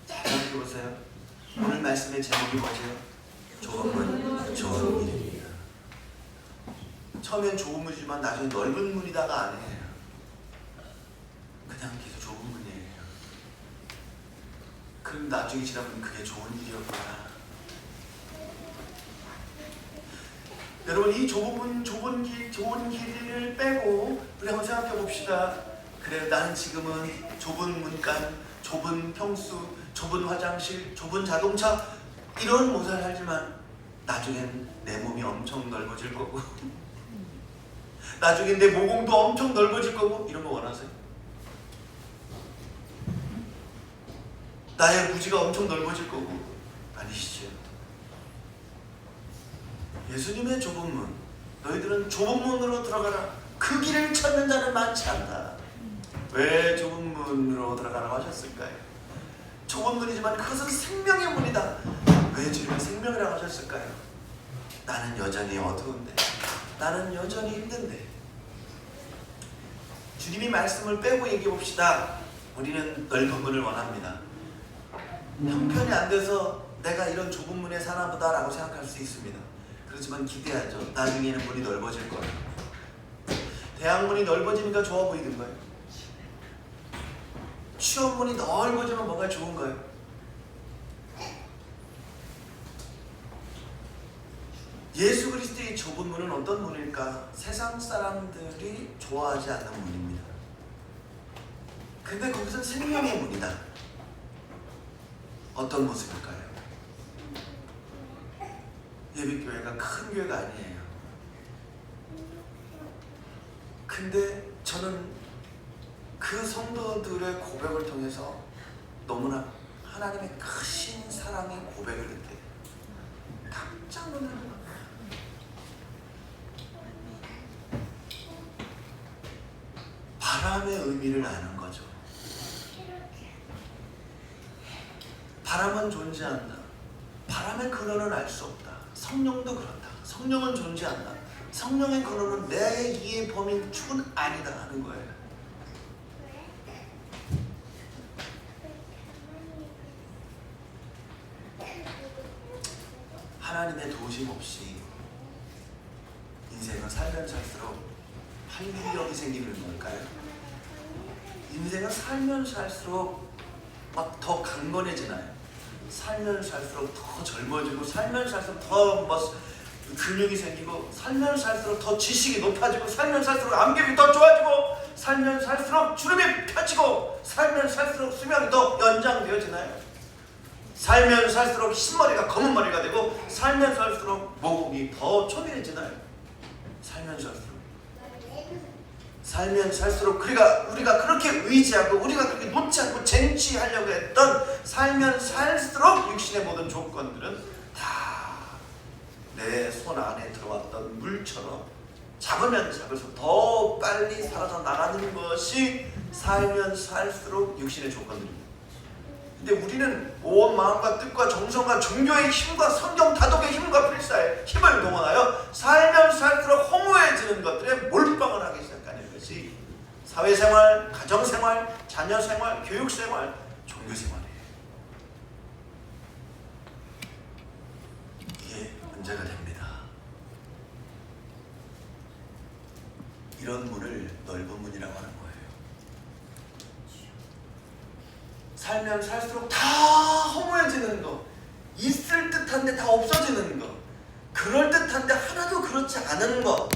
잘 생각해보세요. 오늘 말씀의 제목이 뭐죠? 좋은 일입니다. 처음엔 좁은 문이지만 나중에 넓은 문이다가 아니에요. 그냥 계속 좁은 문이에요. 그럼 나중에 지나보면 그게 좋은 일이었구나. 여러분 이 좋은 길을 빼고 우리 한번 생각해 봅시다. 그래 나는 지금은 좁은 문간, 좁은 평수, 좁은 화장실, 좁은 자동차 이런 모습을 살지만 나중엔 내 몸이 엄청 넓어질 거고 나중엔 내 모공도 엄청 넓어질 거고 이런 거 원하세요? 나의 부지가 엄청 넓어질 거고 아니시죠? 예수님의 좁은 문, 너희들은 좁은 문으로 들어가라. 그 길을 찾는 자는 많지 않다. 왜 좁은 문으로 들어가라고 하셨을까요? 좁은 문이지만 그것은 생명의 문이다. 왜 주님은 생명이라고 하셨을까요? 나는 여전히 어두운데, 나는 여전히 힘든데. 주님이 말씀을 빼고 얘기해 봅시다. 우리는 넓은 문을 원합니다. 형편이 안 돼서 내가 이런 좁은 문에 사나 보다라고 생각할 수 있습니다. 그렇지만 기대하죠. 나중에는 문이 넓어질 거예요. 대학문이 넓어지니까 좋아 보이는 거예요. 취업문이 넓어지면 뭐가 좋은 거예요? 예수 그리스도의 좁은 문은 어떤 문일까? 세상 사람들이 좋아하지 않는 문입니다. 근데 거기서 생명의 문이다. 어떤 모습일까요? 예비교회가 큰 교회가 아니에요. 근데 저는 그 성도들의 고백을 통해서 너무나 하나님의 크신 사랑의 고백을 듣게 깜짝 놀라는 거예요. 바람의 의미를 아는 거죠. 바람은 존재한다. 바람의 근원은 알 수 없다. 성령도 그렇다. 성령은 존재한다. 성령의 근원은 내 이해 범위 축은 아니다 하는 거예요. 하나님의 도우심 없이 인생은 살면 살수록 활기력이 생기는 걸까요? 인생은 살면 살수록 막 더 강건해지나요? 살면 살수록 더 젊어지고, 살면 살수록 더 근육이 생기고, 살면 살수록 더 지식이 높아지고, 살면 살수록 암ገብ이 더 좋아지고, 살면 살수록 주름이 펴지고, 살면 살수록 수명이 더 연장되어지나요? 살면 살수록 흰머리가 검은 머리가 되고, 살면 살수록 모공이 더 초밀해지나요? 살면 살수록 우리가 그렇게 의지하고, 우리가 그렇게 놓지 않고 쟁취하려고 했던, 살면 살수록 육신의 모든 조건들은 다 내 손 안에 들어왔던 물처럼 잡으면 잡을수록 더 빨리 살아서 나가는 것이 살면 살수록 육신의 조건들입니다. 근데 우리는 온 마음과 뜻과 정성과 종교의 힘과 성경 다독의 힘과 필사의 힘을 동원하여 살면 살수록 허무해지는 것들에 몰빵을 하기 시작하는 것이 사회생활, 가정생활, 자녀생활, 교육생활, 종교생활이에요. 이게 문제가 됩니다. 이런 문을 넓은 문이라고 하는 거예요. 살면 살수록 다 허무해지는 거, 있을 듯한데 다 없어지는 거, 그럴 듯한데 하나도 그렇지 않은 거,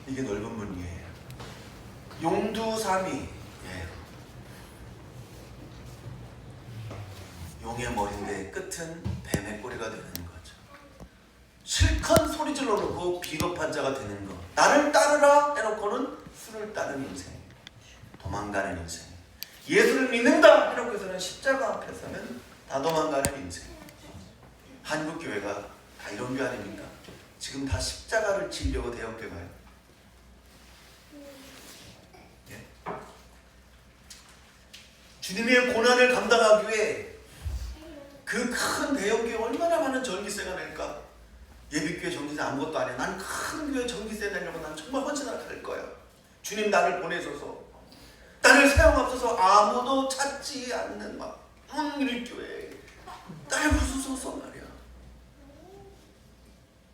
이게 넓은 문이에요. 용두삼이, 용의 머리인데 끝은 뱀의 꼬리가 되는 거죠. 실컷 소리질러 놓고 비겁한 자가 되는 거, 나를 따르라 해놓고는 술을 따르는 인생, 도망가는 인생, 예수를 믿는다 해놓고서는 십자가 앞에 서면 다 도망가는 인생. 한국교회가 다 이런 교회 아닙니까? 지금 다 십자가를 지려고 대형교회 가요. 주님의 고난을 감당하기 위해 그 큰 대형교회 얼마나 많은 전기세가 낼까? 예비교회 전기세 아무것도 안 해. 난 큰 교회 전기세 내려고 난 정말 헌신하게 할 거야. 주님 나를 보내셔서, 나를 사용하셔서 아무도 찾지 않는 막 문일교회 날 부수소서 말이야.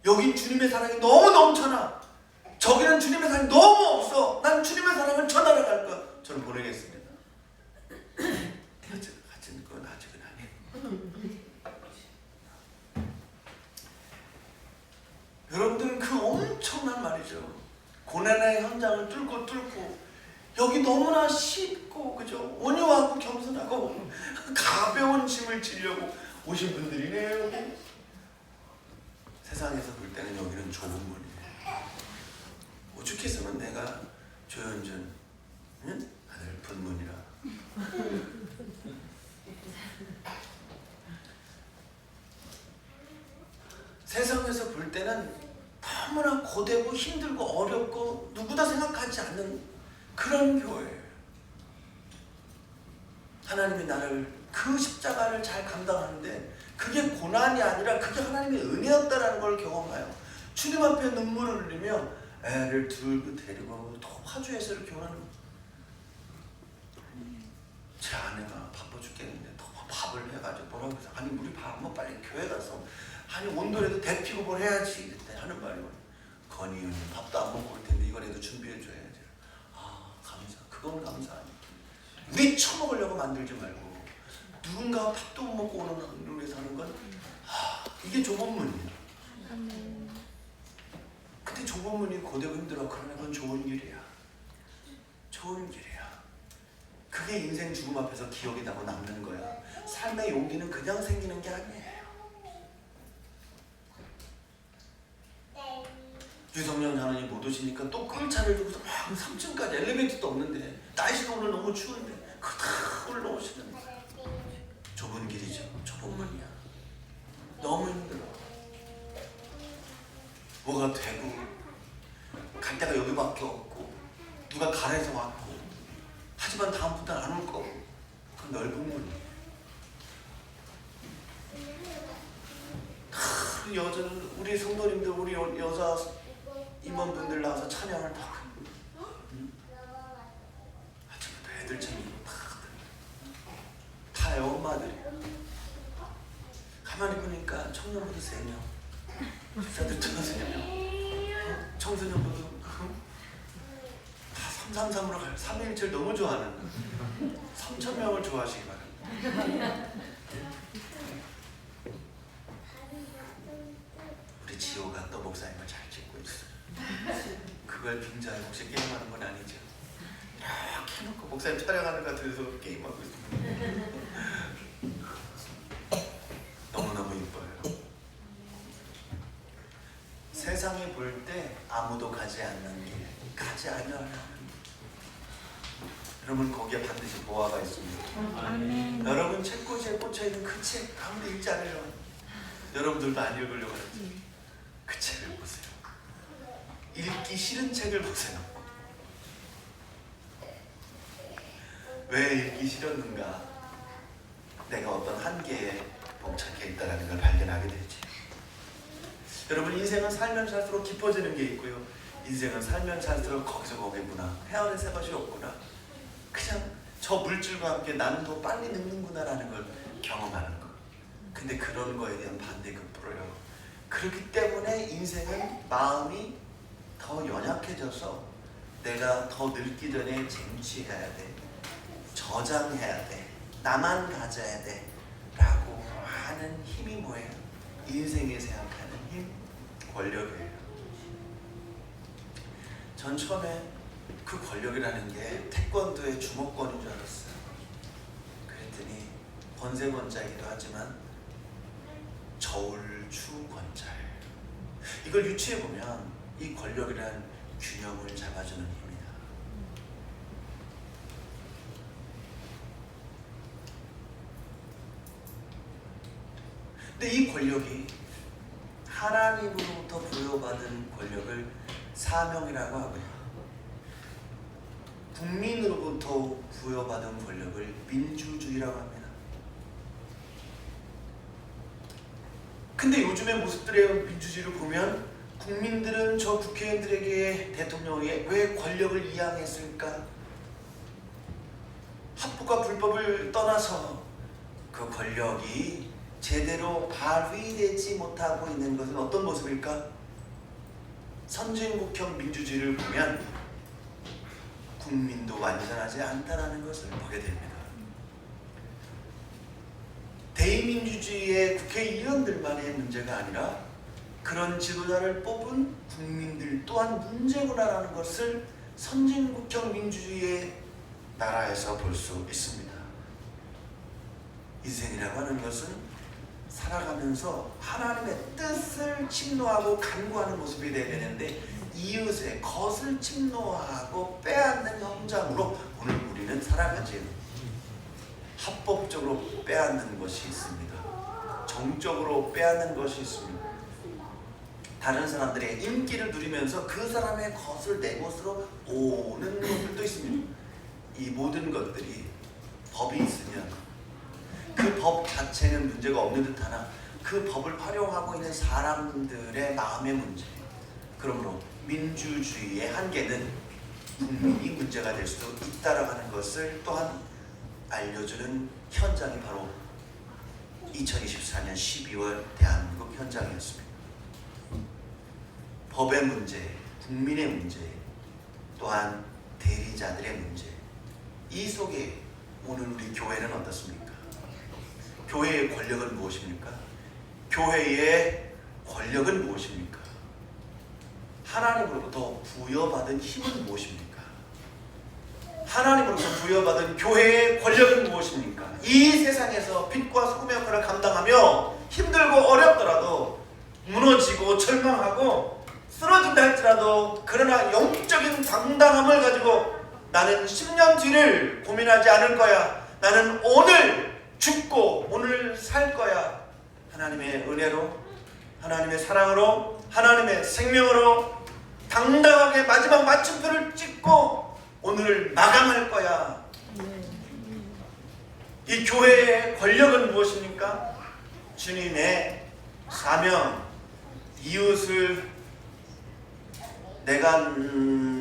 여긴 주님의 사랑이 너무 넘쳐나. 저기는 주님의 사랑이 너무 없어. 난 주님의 사랑을 전하러 갈 거야. 저는 보내겠습니다. 같은 건 아직은 아니에요. 여러분들은 그 엄청난 말이죠. 고난의 현장을 뚫고 여기 너무나 쉽고, 그죠? 온유하고 겸손하고 가벼운 짐을 지려고 오신 분들이네요. 여기. 세상에서 볼 때는 여기는 좁은 문이에요. 오죽했으면 내가 조연준, 응? 넓은 문이라. 세상에서 볼 때는 너무나 고되고 힘들고 어렵고 누구다 생각하지 않는 그런 교회예요. 하나님이 나를 그 십자가를 잘 감당하는데 그게 고난이 아니라 그게 하나님의 은혜였다라는 걸 경험해요. 주님 앞에 눈물을 흘리며 애를 들고 데리고 또 화주에서 이렇게 오는, 제 아내가 바빠 죽겠는데 또 밥을 해가지고 뭐라고 해서, 아니 우리 밥 한번 빨리 교회 가서, 아니 온도라도 데피고 뭘 해야지 그때 하는 말이, 건이윤이 밥도 안 먹고 올 텐데 이거라도 준비해줘야지. 아 감사, 그건 감사하니. 우리 처먹으려고 만들지 말고 누군가 밥도 못 먹고 오는 눈에 사는 건, 이게 좁은 문이야. 근데 좁은 문이 고되고 힘들어. 그러나 그건 좋은 일이야. 좋은 일이야. 그게 인생 죽음 앞에서 기억이 나고 남는 거야. 삶의 용기는 그냥 생기는 게 아니에요. 유성년 하나님 못 오시니까 또 끌차를 두고서 막 3층까지 엘리베이터도 없는데, 날씨가 오늘 너무 추운데 그거 다 올라오시는 거야. 좁은 길이죠. 좁은 문이야. 너무 힘들어. 뭐가 되고 갈 데가 여기밖에 없고 누가 가래서 왔고, 하지만 다음부터는 안 올 거고, 그 넓은 문이야. 여자는 우리 성도님들, 우리 여자 임원분들 나와서 찬양을 다 아침부터 애들 챙기고 다 엄마들이. 가만 가만히 보니까 청년부도 3명, 집사들도 3명, 청소년부도 다 333으로 가요. 삼위일체를 너무 좋아하는 3,000명을 좋아하시기 바랍니다. 우리 지호가 또 목사님을 잘 찍고 있어요. 그걸 빙자해 혹시 게임하는 건 아니죠? 이렇게 해놓고 목사님 촬영하는 것 같아서 게임하고 있습니다. 너무너무 이뻐요. 세상이 볼 때 아무도 가지 않는 길, 가지 않으라는, 여러분 거기에 반드시 보화가 있습니다. 여러분 책꽂이에 꽂혀있는 그 책 아무도 읽지 않으려고, 여러분들도 안 읽으려고 하는지 그 책을 보세요. 읽기 싫은 책을 보세요. 왜 읽기 싫었는가? 내가 어떤 한계에 봉착해 있다는 걸 발견하게 되지. 여러분 인생은 살면 살수록 깊어지는 게 있고요, 인생은 살면 살수록 거기서 거기구나, 헤어낼 것이 없구나, 그냥 저 물줄과 함께 나는 더 빨리 늙는구나 라는 걸 경험하는 것. 근데 그런 거에 대한 반대급부로요, 그렇기 때문에 인생은 마음이 더 연약해져서 내가 더 늙기 전에 쟁취해야 돼, 저장해야 돼, 나만 가져야 돼 라고 하는 힘이 뭐예요? 인생에 생각하는 힘, 권력이에요. 전 처음에 그 권력이라는 게 태권도의 주먹권인 줄 알았어요. 그랬더니 권세권자이기도 하지만 저울추권자예요. 이걸 유추해보면 이 권력이란 균형을 잡아주는 힘이다. 근데 이 권력이 하나님으로부터 부여받은 권력을 사명이라고 하고요, 국민으로부터 부여받은 권력을 민주주의라고 합니다. 근데 요즘의 모습들의 민주주의를 보면 국민들은 저 국회의원들에게, 대통령에게 왜 권력을 이양했을까? 합법과 불법을 떠나서 그 권력이 제대로 발휘되지 못하고 있는 것은 어떤 모습일까? 선진국형 민주주의를 보면 국민도 완전하지 않다는 것을 보게 됩니다. 대의민주주의의 국회의원들만의 문제가 아니라 그런 지도자를 뽑은 국민들 또한 문제구나라는 것을 선진국형 민주주의의 나라에서 볼 수 있습니다. 인생이라고 하는 것은 살아가면서 하나님의 뜻을 침노하고 간구하는 모습이 되어야 되는데, 이웃의 것을 침노하고 빼앗는 현장으로 오늘 우리는 살아가지. 합법적으로 빼앗는 것이 있습니다. 정적으로 빼앗는 것이 있습니다. 다른 사람들의 인기를 누리면서 그 사람의 것을 내 것으로 오는 것들도 있습니다. 이 모든 것들이 법이 있으면 그 법 자체는 문제가 없는 듯하나 그 법을 활용하고 있는 사람들의 마음의 문제. 그러므로 민주주의의 한계는 국민이 문제가 될 수도 있다라는 것을 또한 알려주는 현장이 바로 2024년 12월 대한민국 현장이었습니다. 법의 문제, 국민의 문제, 또한 대리자들의 문제, 이 속에 오늘 우리 교회는 어떻습니까? 교회의 권력은 무엇입니까? 교회의 권력은 무엇입니까? 하나님으로부터 부여받은 힘은 무엇입니까? 하나님으로부터 부여받은 교회의 권력은 무엇입니까? 이 세상에서 빛과 소금의 역할을 감당하며 힘들고 어렵더라도 무너지고 절망하고 쓰러진다 할지라도, 그러나 영적인 당당함을 가지고 나는 10년 뒤를 고민하지 않을 거야, 나는 오늘 죽고 오늘 살 거야, 하나님의 은혜로, 하나님의 사랑으로, 하나님의 생명으로 당당하게 마지막 마침표를 찍고 오늘을 마감할 거야. 이 교회의 권력은 무엇입니까? 주님의 사명, 이웃을 내가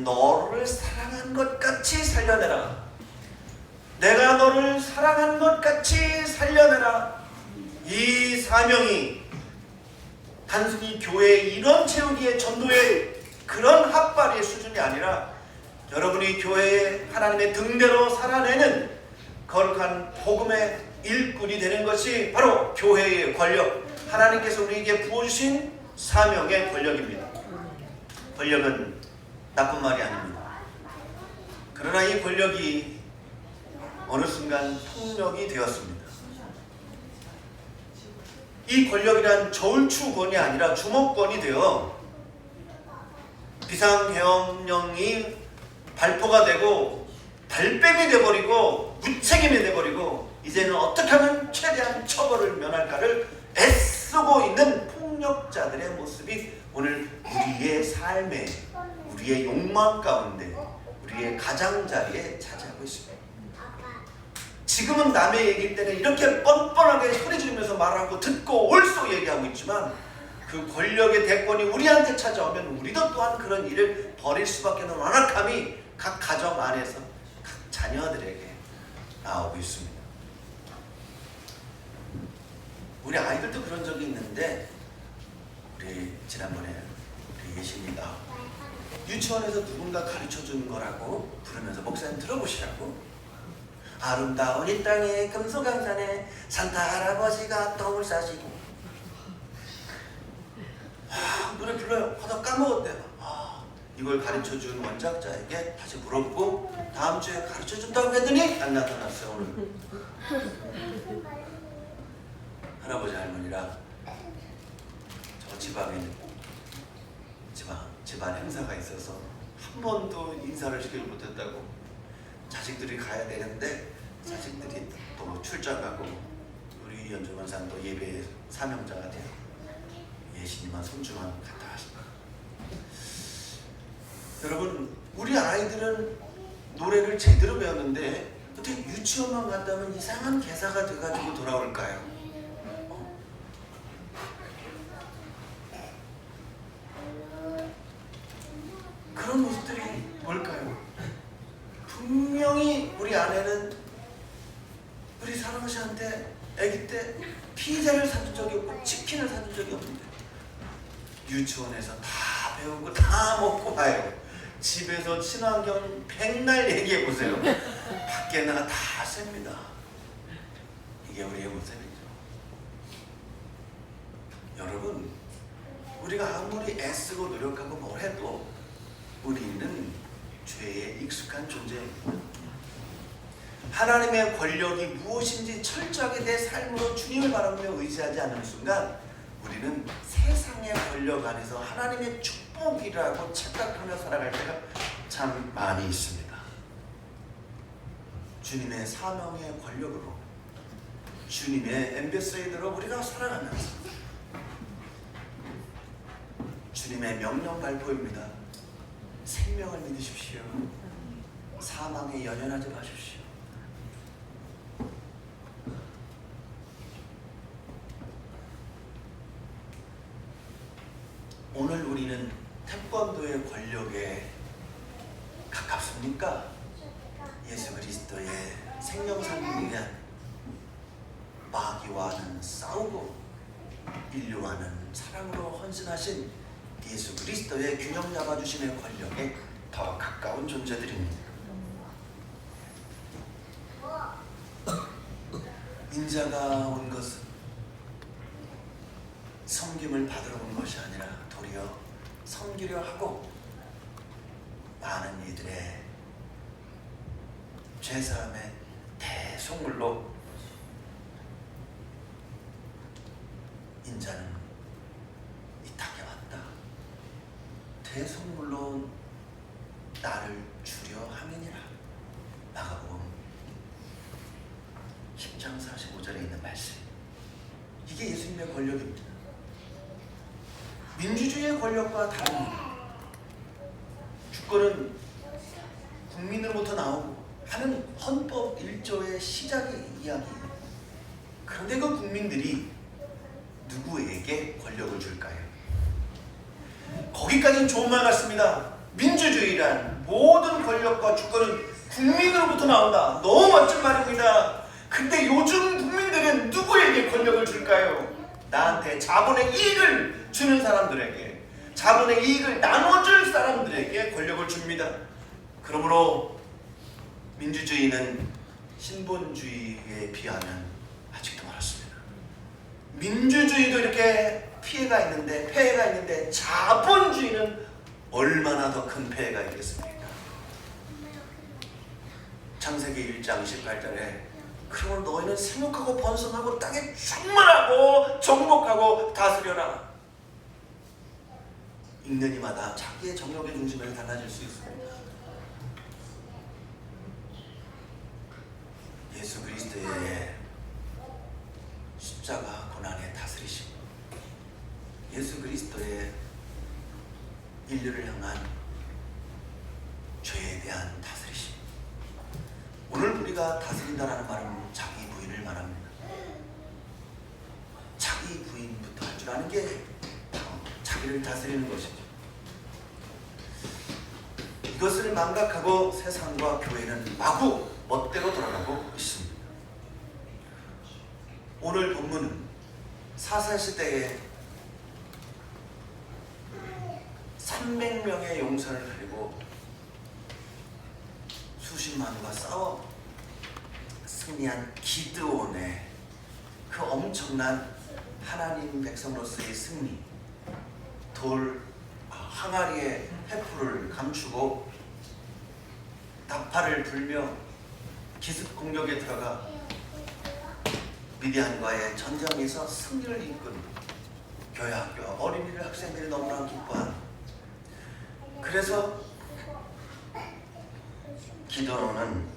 너를 사랑한 것 같이 살려내라. 내가 너를 사랑한 것 같이 살려내라. 이 이 사명이 단순히 교회의 인원 채우기의 전도의 그런 핫바리의 수준이 아니라 여러분이 교회에 하나님의 등대로 살아내는 거룩한 복음의 일꾼이 되는 것이 바로 교회의 권력, 하나님께서 우리에게 부어주신 사명의 권력입니다. 권력은 나쁜 말이 아닙니다. 그러나 이 권력이 어느 순간 폭력이 되었습니다. 이 권력이란 저울추권이 아니라 주먹권이 되어 비상계엄령이 발포가 되고 발뺌이 되어버리고 무책임이 되어버리고 이제는 어떻게 하면 최대한 처벌을 면할까를 애쓰고 있는 폭력자들의 모습이 오늘 우리의 삶에, 우리의 욕망 가운데, 우리의 가장자리에 차지하고 있습니다. 지금은 남의 얘기일 때는 이렇게 뻔뻔하게 소리 지르면서 말하고 듣고 옳소 얘기하고 있지만 그 권력의 대권이 우리한테 찾아오면 우리도 또한 그런 일을 벌일 수밖에 없는 완악함이 각 가정 안에서 각 자녀들에게 나오고 있습니다. 우리 아이들도 그런 적이 있는데 우리 지난번에 우리 예신이가 유치원에서 누군가 가르쳐준 거라고 부르면서 목사님 들어보시라고 아름다운 이 땅에 금속강산에 산타 할아버지가 똥을 싸시고 노래 불러요. 하다 까먹었대요. 이걸 가르쳐준 원작자에게 다시 물어보고 다음 주에 가르쳐준다고 했더니 안 나타났어요. 오늘 할아버지 할머니랑 저 집안 행사가 있어서 한 번도 인사를 시키지 못했다고. 자식들이 가야 되는데 자식들이 또 출장 가고 우리 연주원사는 또 예배 사명자가 돼요. 예신이만 손주만 갔다 하십니다. 여러분, 우리 아이들은 노래를 제대로 배웠는데 어떻게 유치원만 갔다면 이상한 개사가 돼가지고 돌아올까요? 그런 모습들이 뭘까요? 분명히 우리 아내는 우리 사랑아 씨한테 아기 때 피자를 사준 적이 없고 치킨을 사준 적이 없는데 유치원에서 다 배우고 다 먹고 와요. 집에서 친환경 백날 얘기해보세요. 밖에 나가 다 셉니다. 이게 우리의 모습이죠. 여러분, 우리가 아무리 애쓰고 노력하고 뭘 해도 우리는 죄에 익숙한 존재입니다. 하나님의 권력이 무엇인지 철저하게 내 삶으로 주님을 바라보며 의지하지 않는 순간 우리는 세상의 권력 안에서 하나님의 축복이라고 착각하며 살아갈 때가 참 많이 있습니다. 주님의 사명의 권력으로 주님의 엠베서더로 우리가 살아가면서 주님의 명령 발표입니다. 생명을 믿으십시오. 사망에 연연하지 마십시오. 오늘 우리는 태권도의 권력에 가깝습니까? 예수 그리스도의 생명사를 위한 마귀와는 싸우고 인류와는 사랑으로 헌신하신 예수 그리스도의 균형 잡아주심의 권력에 더 가까운 존재들입니다. 인자가 온 것은 섬김을 받으러 온 것이 아니라 도리어 섬기려 하고 많은 이들의 죄사함의 대속물로 인자는 이 땅에 왔다. 대속물로 나를 주려 함이니라. 마가복음 10장 45절에 있는 말씀. 이게 예수님의 권력입니다. 민주주의의 권력과 다릅니다. 주권은 국민으로부터 나오고 하는 헌법 1조의 시작의 이야기예요. 그런데 그 국민들이 누구에게 권력을 줄까요? 거기까지는 좋은 말 같습니다. 민주주의란 모든 권력과 주권은 국민으로부터 나온다. 너무 멋진 말입니다. 근데 요즘 국민들은 누구에게 권력을 줄까요? 나한테 자본의 이익을 주는 사람들에게, 자본의 이익을 나눠줄 사람들에게 권력을 줍니다. 그러므로 민주주의는 신본주의에 비하면 아직도 멀었습니다. 민주주의도 이렇게 피해가 있는데, 폐해가 있는데, 자본주의는 얼마나 더 큰 폐해가 있겠습니까? 창세기 1장 18절에 그러면 너희는 생육하고 번성하고 땅에 충만하고 정복하고 다스려라. 읽는 이마다 자기의 정욕의 중심에서 달라질 수 있습니다. 예수 그리스도의 십자가 고난의 다스리심, 예수 그리스도의 인류를 향한 죄에 대한 다스리심. 오늘 우리가 다스린다라는 말은 자기 부인을 말합니다. 자기 부인부터 할 줄 아는 게 자기를 다스리는 것이죠. 이것을 망각하고 세상과 교회는 마구 멋대로 돌아가고 있습니다. 오늘 본문은 사사시대에 300명의 용사를 가지고 수십만과 싸워 승리한 기드온의 그 엄청난 하나님 백성으로서의 승리, 항아리의 해프를 감추고 나팔을 불며 기습 공격에 들어가 미디안과의 전쟁에서 승리를 이끈 교회 학교 어린이들 학생들이 너무나 기뻐한, 그래서 기드온은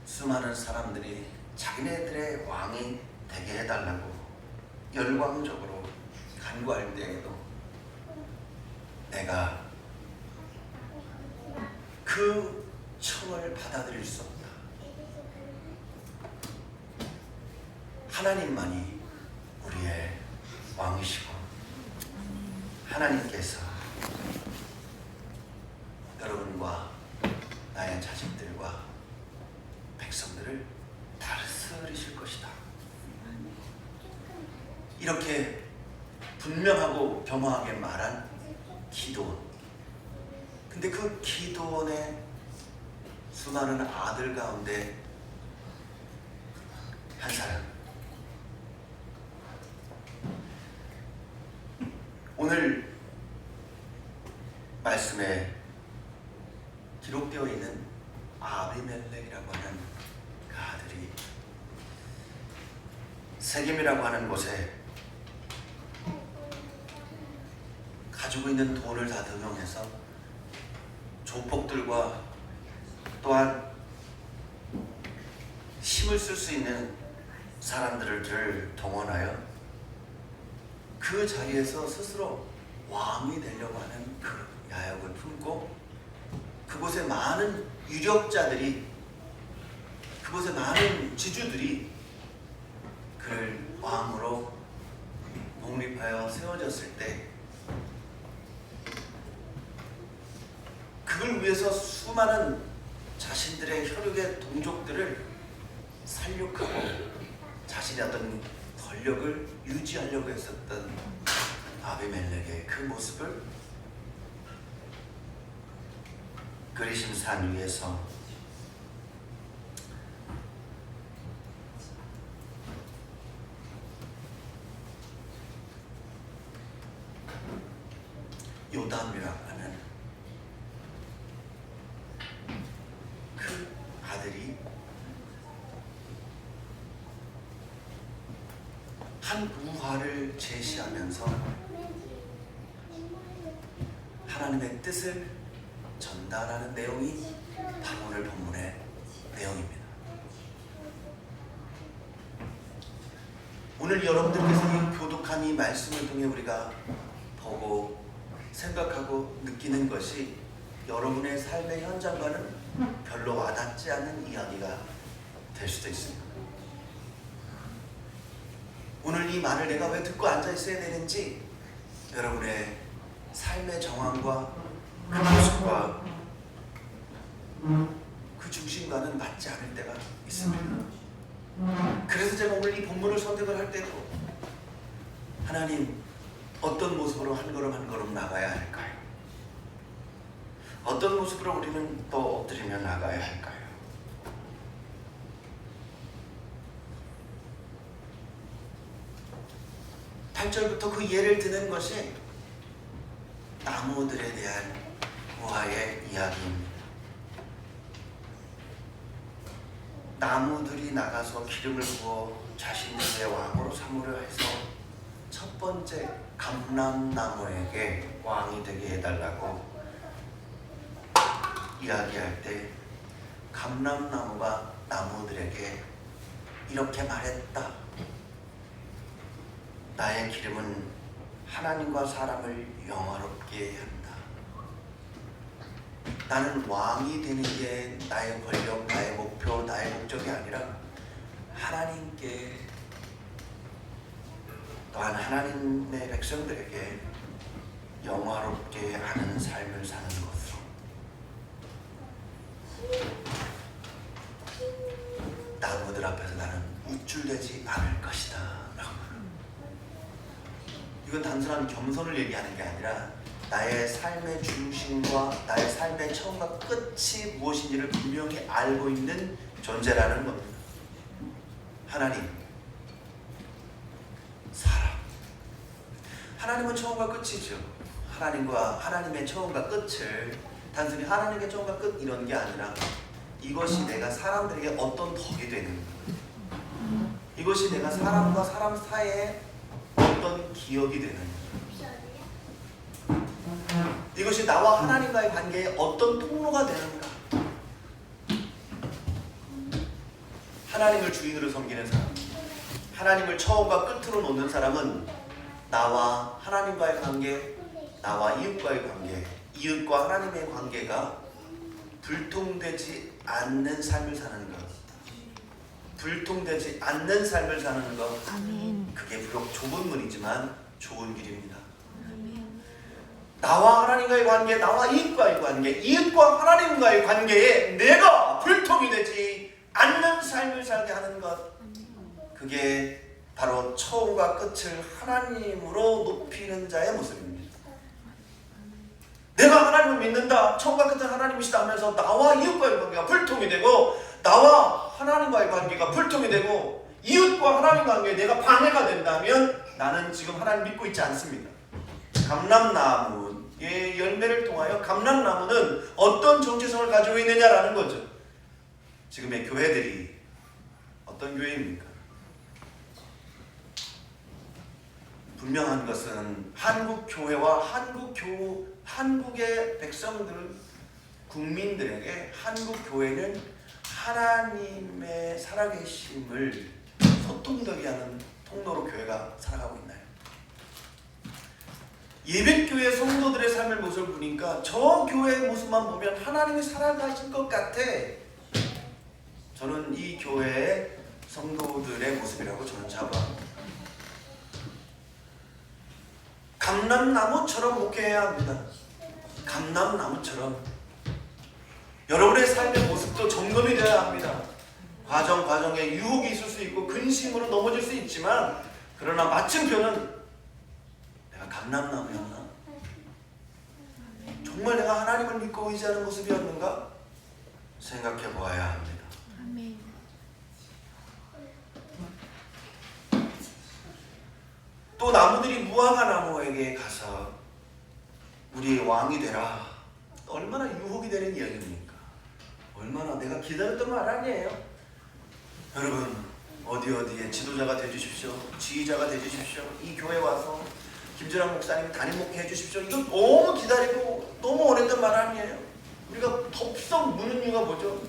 수많은 사람들이 자기네들의 왕이 되게 해달라고 열광적으로 간구할 때에도 내가 그 청을 받아들일 수 없다. 하나님만이 우리의 왕이시고 하나님께서 여러분과 나의 자식들과 백성들을 다스리실 것이다. 이렇게 분명하고 겸허하게 말한 기드온. 근데 그 기드온의 수많은 아들 가운데 한 사람, 오늘 말씀에 기록되어 있는 아비멜렉이라고 하는 그 아들이 세겜이라고 하는 곳에 가지고 있는 돈을 다 등용해서 조폭들과 또한 힘을 쓸 수 있는 사람들을 동원하여 그 자리에서 스스로 왕이 되려고 하는 그 야욕을 품고, 그곳에 많은 유력자들이, 그곳에 많은 지주들이 그를 왕으로 독립하여 세워졌을 때 그걸 위해서 수많은 자신들의 혈육의 동족들을 살육하고 자신의 어떤 권력을 유지하려고 했었던 아비멜렉의 그 모습을 그리심산 위에서 요담이라고 하는 그 아들이 한 우화를 제시하면서 하나님의 뜻을 전달하는 내용이 바로 오늘 본문의 내용입니다. 오늘 여러분들께서 이 교독한 이 말씀을 통해 우리가 보고 생각하고 느끼는 것이 여러분의 삶의 현장과는 별로 와닿지 않는 이야기가 될 수도 있습니다. 오늘 이 말을 내가 왜 듣고 앉아 있어야 되는지 여러분의 삶의 정황과 그 모습과 그 그 중심과는 맞지 않을 때가 있습니다. 그래서 제가 오늘 이 본문을 선택을 할 때도 하나님 어떤 모습으로 한 걸음 한 걸음 나가야 할까요? 어떤 모습으로 우리는 또 엎드리며 나가야 할까요? 팔 절부터 그 예를 드는 것이 나무들에 대한 구하의 이야기입니다. 나무들이 나가서 기름을 부어 자신들의 왕으로 삼으려 해서 첫 번째 감람나무에게 왕이 되게 해달라고 이야기할 때 감람나무가 나무들에게 이렇게 말했다. 나의 기름은 하나님과 사람을 영화롭게 한다. 나는 왕이 되는 게 나의 권력, 나의 목표, 나의 목적이 아니라 하나님께 또한 하나님의 백성들에게 영화롭게 하는 삶을 사는 것으로 나무들 앞에서 나는 우쭐대지 않을 것이다 라고. 이건 단순한 겸손을 얘기하는 게 아니라 나의 삶의 중심과 나의 삶의 처음과 끝이 무엇인지를 분명히 알고 있는 존재라는 겁니다. 하나님, 사람. 하나님은 처음과 끝이죠. 하나님과 하나님의 처음과 끝을 단순히 하나님의 처음과 끝 이런 게 아니라 이것이 내가 사람들에게 어떤 덕이 되는 것, 이것이 내가 사람과 사람 사이에 어떤 기억이 되는 것, 이것이 나와 하나님과의 관계에 어떤 통로가 되는가. 하나님을 주인으로 섬기는 사람, 하나님을 처음과 끝으로 놓는 사람은 나와 하나님과의 관계, 나와 이웃과의 관계, 이웃과 하나님의 관계가 불통되지 않는 삶을 사는 것, 불통되지 않는 삶을 사는 것, 그게 비록 좁은 문이지만 좋은 길입니다. 나와 하나님과의 관계, 나와 이웃과의 관계, 이웃과 하나님과의 관계에 내가 불통이 되지 않는 삶을 살게 하는 것, 그게 바로 처음과 끝을 하나님으로 높이는 자의 모습입니다. 내가 하나님을 믿는다, 처음과 끝은 하나님이시다 하면서 나와 이웃과의 관계가 불통이 되고 나와 하나님과의 관계가 불통이 되고 이웃과 하나님 관계에 내가 방해가 된다면 나는 지금 하나님 믿고 있지 않습니다. 감람나무의 열매를 통하여 감람나무는 어떤 정체성을 가지고 있느냐라는 거죠. 지금의 교회들이 어떤 교회입니까? 분명한 것은 한국 교회와 한국의 백성들, 국민들에게 한국 교회는 하나님의 살아계심을 소통되게 하는 통로로 교회가 살아가고 있나요? 예배교회 성도들의 삶을 모습을 보니까 저 교회의 모습만 보면 하나님이 살아가신 것 같아. 저는 이 교회의 성도들의 모습이라고 저는 자부합니다. 감람나무처럼 목회해야 합니다. 감람나무처럼 여러분의 삶의 모습도 점검이 되어야 합니다. 과정에 유혹이 있을 수 있고 근심으로 넘어질 수 있지만, 그러나 마침표는 내가 감람나무였나? 정말 내가 하나님을 믿고 의지하는 모습이었는가? 생각해 보아야 합니다. 또 나무들이 무화과 나무에게 가서 우리의 왕이 되라. 얼마나 유혹이 되는 이야기입니까? 얼마나 내가 기다렸던 말 아니에요? 여러분, 어디에 지도자가 되주십시오. 지휘자가 되주십시오. 이 교회 와서 김준환 목사님 담임 목회해 주십시오. 이거 너무 기다리고 너무 원했던 말 아니에요? 우리가 덥석 무는 이유가 뭐죠?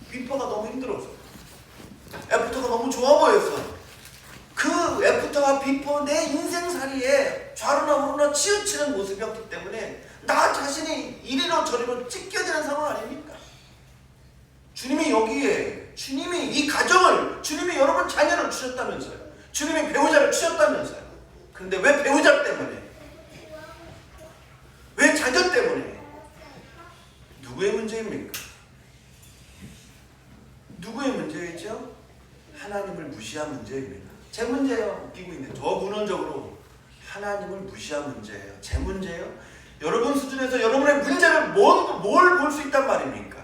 비퍼가 너무 힘들어서, 애프터가 너무 좋아 보여서, 그 애프터와 비퍼 내 인생살이에 좌로나 우로나 치우치는 모습이었기 때문에 나 자신이 이리로 저리로 찢겨지는 상황 아닙니까? 주님이 여기에, 주님이 이 가정을, 주님이 여러분 자녀를 주셨다면서요. 주님이 배우자를 주셨다면서요. 그런데 왜 배우자 때문에, 왜 자녀 때문에, 누구의 문제입니까? 무시한 문제입니다. 제 문제예요. 웃기고 있는 저 근원적으로 하나님을 무시한 문제예요. 제 문제예요. 여러분 수준에서 여러분의 문제를 뭘 볼 수 있단 말입니까?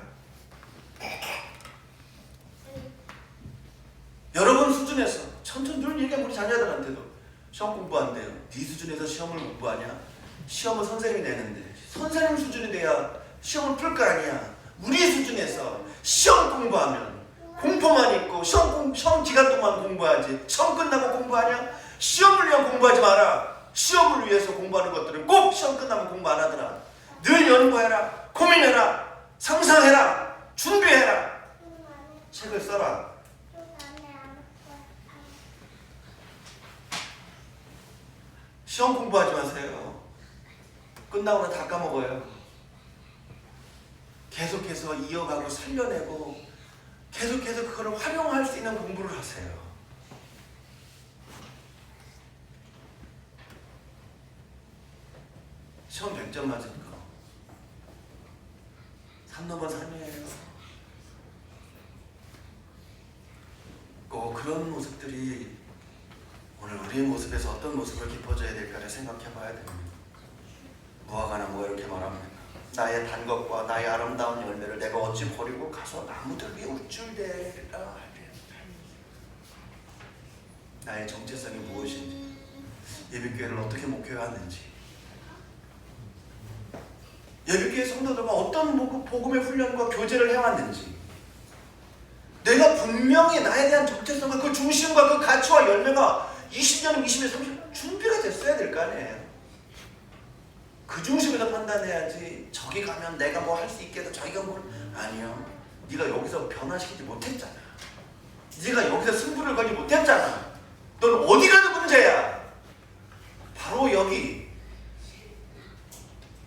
여러분 수준에서 늘 얘기해 우리 자녀들한테도 시험 공부한대요. 네 수준에서 시험을 공부하냐? 시험은 선생님이 내는데 선생님 수준이 돼야 시험을 풀 거 아니야. 우리 수준에서 시험 공부하면 공포만 있고 시험 기간 동안 공부하지 시험 끝나고 공부하냐? 시험을 위한 공부하지 마라. 시험을 위해서 공부하는 것들은 꼭 시험 끝나면 공부 안 하더라. 늘 연구해라. 고민해라. 상상해라. 준비해라. 책을 써라. 시험 공부하지 마세요. 끝나고 나면 다 까먹어요. 계속해서 이어가고 살려내고 계속해서 그걸 활용할 수 있는 공부를 하세요. 시험 100점 맞은 거 산 넘어 산이에요. 꼭 그런 모습들이 오늘 우리의 모습에서 어떤 모습을 깊어져야 될까를 생각해 봐야 됩니다. 무화과나무가 이렇게 말합니다. 나의 단 것과 나의 아름다운 열매를 내가 어찌 버리고 가서 나무들 위에 우쭐대리라. 나의 정체성이 무엇인지, 예비교회를 어떻게 목회해왔는지, 예비교회 성도들과 어떤 복음의 훈련과 교제를 해왔는지, 내가 분명히 나에 대한 정체성과 그 중심과 그 가치와 열매가 20년, 20년, 30년 준비가 됐어야 될 거 아니에요. 그 중심에서 판단해야지. 저기 가면 내가 뭐 할 수 있겠다. 저기가 뭘 아니요. 네가 여기서 변화시키지 못했잖아. 네가 여기서 승부를 걸지 못했잖아. 넌 어디 가도 문제야. 바로 여기,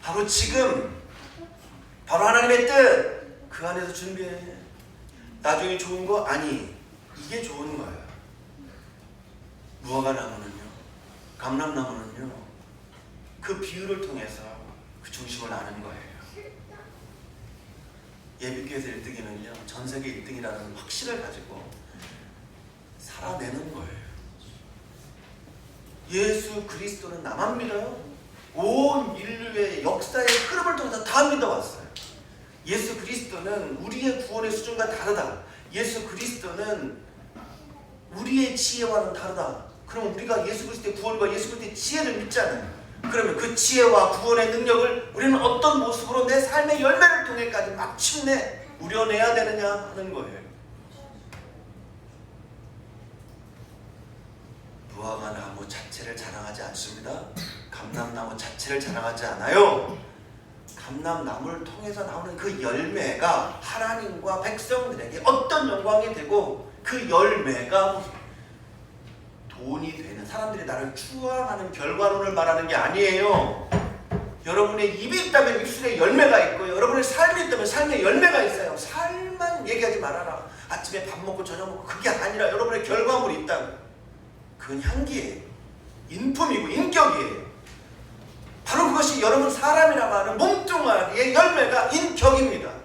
바로 지금, 바로 하나님의 뜻 그 안에서 준비해. 나중에 좋은 거 아니, 이게 좋은 거야. 무화과 나무는요, 감람나무는요, 그 비유를 통해서 그 중심을 아는 거예요. 예비교회에서 1등이면요 전 세계 1등이라는 확신을 가지고 살아내는 거예요. 예수 그리스도는 나만 믿어요? 온 인류의 역사의 흐름을 통해서 다 믿어왔어요. 예수 그리스도는 우리의 구원의 수준과 다르다. 예수 그리스도는 우리의 지혜와는 다르다. 그럼 우리가 예수 그리스도의 구원과 예수 그리스도의 지혜를 믿잖아요. 그러면 그 지혜와 구원의 능력을 우리는 어떤 모습으로 내 삶의 열매를 통해까지 마침내 우려내야 되느냐 하는 거예요. 무화과나무 자체를 자랑하지 않습니다. 감람나무 자체를 자랑하지 않아요. 감람나무를 통해서 나오는 그 열매가 하나님과 백성들에게 어떤 영광이 되고 그 열매가 돈이 되는, 사람들이 나를 추앙하는 결과론을 말하는 게 아니에요. 여러분의 입이 있다면 입술에 열매가 있고 여러분의 삶이 있다면 삶의 열매가 있어요. 삶만 얘기하지 말아라. 아침에 밥 먹고 저녁 먹고 그게 아니라 여러분의 결과물이 있다고. 그건 향기예요. 인품이고 인격이에요. 바로 그것이 여러분 사람이라고 하는 몸뚱아리의 열매가 인격입니다.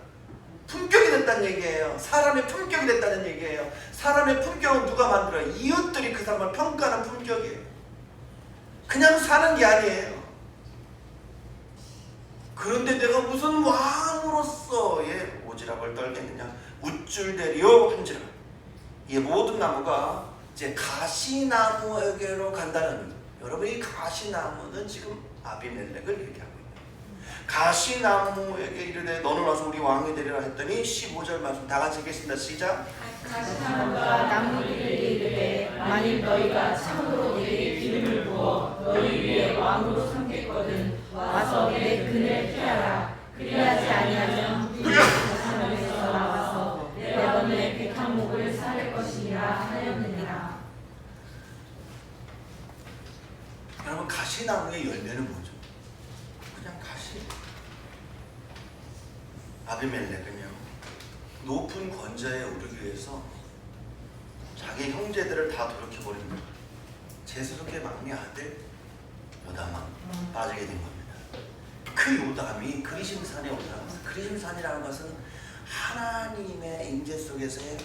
품격이 됐다는 얘기예요. 사람의 품격이 됐다는 얘기예요. 사람의 품격은 누가 만들어요? 이웃들이 그 사람을 평가하는 품격이에요. 그냥 사는 게 아니에요. 그런데 내가 무슨 왕으로서의 오지랖을 떨겠느냐? 우쭐대리요 한지라. 이 모든 나무가 이제 가시나무에게로 간다는 거예요. 여러분, 이 가시나무는 지금 아비멜렉을 얘기하고 있는 거예요. 가시나무에게 이르되 너는 와서 우리 왕이 되리라 했더니 15절 말씀 다 같이 읽겠습니다. 시작. 가시나무가 나무에게 이르되 만일 너희가 참으로 내게 기름을 부어 너희 위에 왕으로 삼겠거든 와서 내 그늘 피하라. 그리하지 아니하면 가시나무에서 나와서 내 너의 백합목을 살 것이니라 하였느니라. 여러분, 가시나무의 열매는 뭐죠? 그냥 가시. 아비멜렉은요 높은 권좌에 오르기 위해서 자기 형제들을 다 돌이켜버립니다. 제사석의 막내 아들 요담아 빠지게 된 겁니다. 그 요담이 그리심산에 올라가서, 그리심산이라는 것은 하나님의 임재 속에서의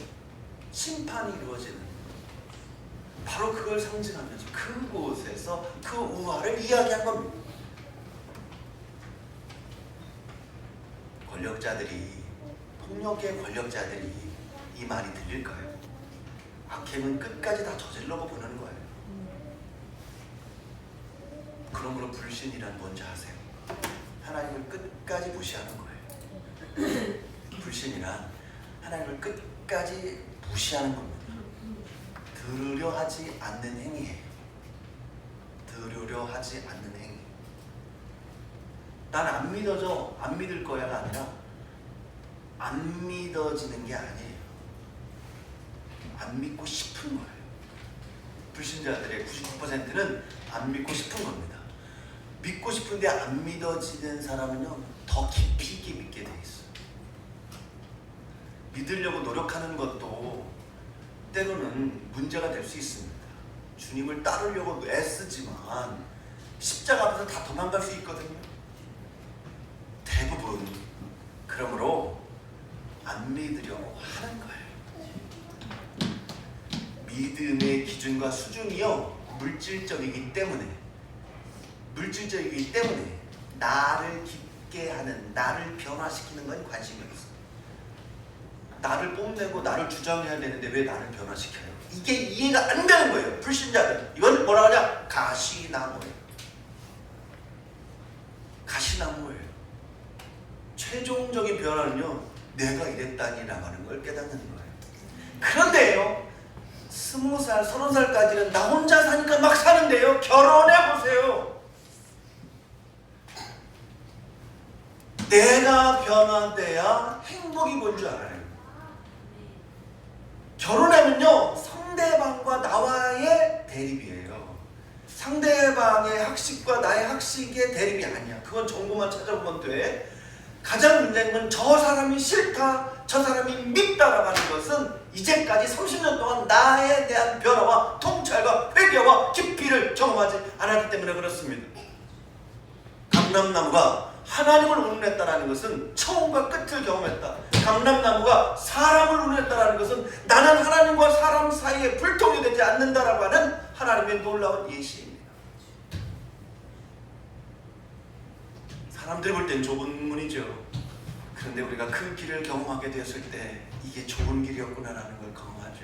심판이 이루어지는 바로 그걸 상징하면서 그곳에서 그 우화를 이야기한 겁니다. 권력자들이, 폭력의 권력자들이 이 말이 들릴까요? 악행은 끝까지 다 저질러고 보는 거예요. 그러므로 불신이란 뭔지 아세요? 하나님을 끝까지 무시하는 거예요. 불신이란 하나님을 끝까지 무시하는 겁니다. 들으려 하지 않는 행위예요. 들으려 하지 않는 행위. 난 안 믿어져, 안 믿을 거야가 아니라 안 믿어지는 게 아니에요. 안 믿고 싶은 거예요. 불신자들의 99%는 안 믿고 싶은 겁니다. 믿고 싶은데 안 믿어지는 사람은요, 더 깊이 있게 믿게 돼 있어요. 믿으려고 노력하는 것도 때로는 문제가 될 수 있습니다. 주님을 따르려고 애쓰지만 십자가 앞에서 다 도망갈 수 있거든요. 대부분. 그러므로 안 믿으려고 하는 거예요. 믿음의 기준과 수준이요, 물질적이기 때문에 나를 깊게 하는, 나를 변화시키는 건 관심이 없어요. 나를 뽐내고 나를 주장해야 되는데 왜 나를 변화시켜요? 이게 이해가 안 되는 거예요. 불신자들. 이건 뭐라 하냐? 가시나무예요. 가시나무예요. 최종적인 변화는요, 내가 이랬다니라고 하는 걸 깨닫는 거예요. 그런데요, 20살, 30살까지는 나 혼자 사니까 막 사는데요, 결혼해보세요. 내가 변화돼야 행복이 뭔 줄 알아요. 결혼하면요, 상대방과 나와의 대립이에요. 상대방의 학식과 나의 학식의 대립이 아니야. 그건 정보만 찾아보면 돼. 가장 문제인 건 저 사람이 싫다, 저 사람이 밉다라고 하는 것은 이제까지 30년 동안 나에 대한 변화와 통찰과 회개와 깊이를 경험하지 않았기 때문에 그렇습니다. 감람나무가 하나님을 운운했다는 것은 처음과 끝을 경험했다. 감람나무가 사람을 운운했다는 것은 나는 하나님과 사람 사이에 불통이 되지 않는다라고 하는 하나님의 놀라운 예시입니다. 사람들이 볼 땐 좁은 문이죠. 그런데 우리가 그 길을 경험하게 되었을 때 이게 좁은 길이었구나라는 걸 경험하죠.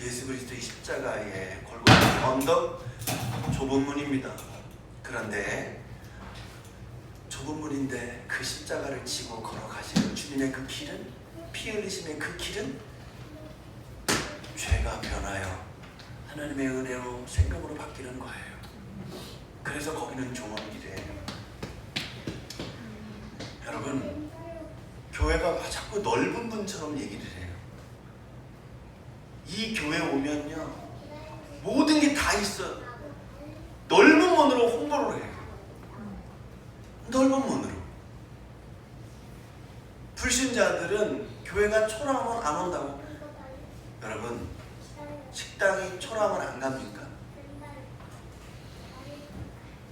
예수 그리스도의 십자가의 골고다 언덕, 좁은 문입니다. 그런데 좁은 문인데 그 십자가를 지고 걸어가시는 주님의 그 길은, 피 흘리심의 그 길은 죄가 변하여 하나님의 은혜로 생명으로 바뀌는 거예요. 그래서 거기는 좋은 길이에요. 여러분, 교회가 자꾸 넓은 문처럼 얘기를 해요. 이 교회 오면요, 모든 게 다 있어요. 넓은 문으로 홍보를 해요. 넓은 문으로. 불신자들은 교회가 초라하면 안 온다고. 여러분, 식당이 초라하면 안 갑니까?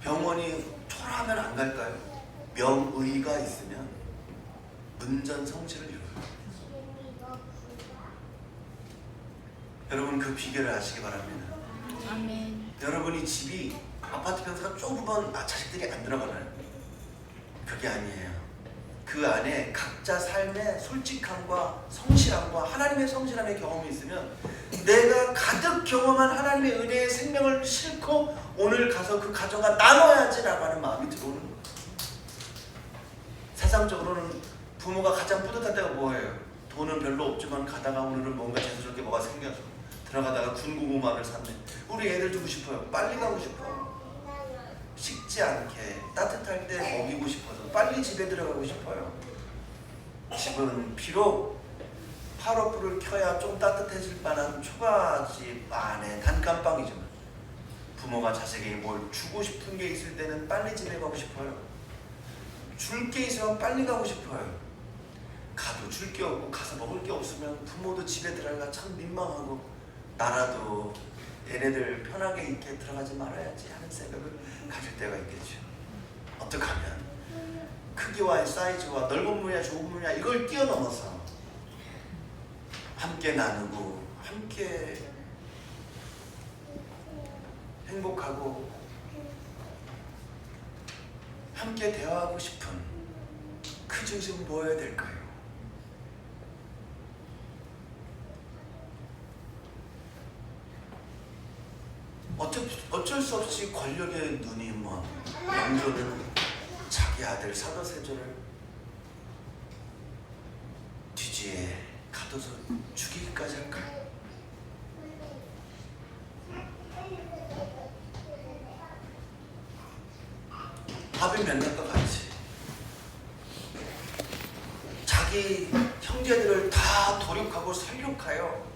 병원이 초라하면 안 갈까요? 명의가 있으면 문전성시를 이루어요. 여러분, 그 비결을 아시기 바랍니다. 아멘. 여러분이 집이 아파트 평수가 좁으면 자식들이 안 들어가나요? 그게 아니에요. 그 안에 각자 삶의 솔직함과 성실함과 하나님의 성실함의 경험이 있으면 내가 가득 경험한 하나님의 은혜의 생명을 싣고 오늘 가서 그 가정과 나눠야지라고 하는 마음이 들어오는 거예요. 세상적으로는 부모가 가장 뿌듯할 때가 뭐예요? 돈은 별로 없지만 가다가 오늘은 뭔가 재수적게 뭐가 생겨서 들어가다가 군고구마를 샀네. 우리 애들 두고 싶어요. 빨리 가고 싶어요. 식지 않게 따뜻할 때 먹이고 싶어서 빨리 집에 들어가고 싶어요. 집은 비록 파로프를 켜야 좀 따뜻해질 만한 초가집 안에 단칸방이지만 부모가 자식에게 뭘 주고 싶은 게 있을 때는 빨리 집에 가고 싶어요. 줄 게 있으면 빨리 가고 싶어요. 가도 줄 게 없고 가서 먹을 게 없으면 부모도 집에 들어가기가 참 민망하고 나라도 얘네들 편하게 있게 들어가지 말아야지 하는 생각을 가질 때가 있겠죠. 어떻게 하면 크기와 사이즈와 넓은 문이야 좁은 문이야 이걸 뛰어넘어서 함께 나누고 함께 행복하고 함께 대화하고 싶은 그 중심 뭐여야 될까요? 어쩔 수 없이 권력의 눈이 먼 영조는 자기 아들 사도세조를 뒤지에 가둬서 죽이기까지 할까요? 아비멜렉과 같이 자기 형제들을 다 도륙하고 살육하여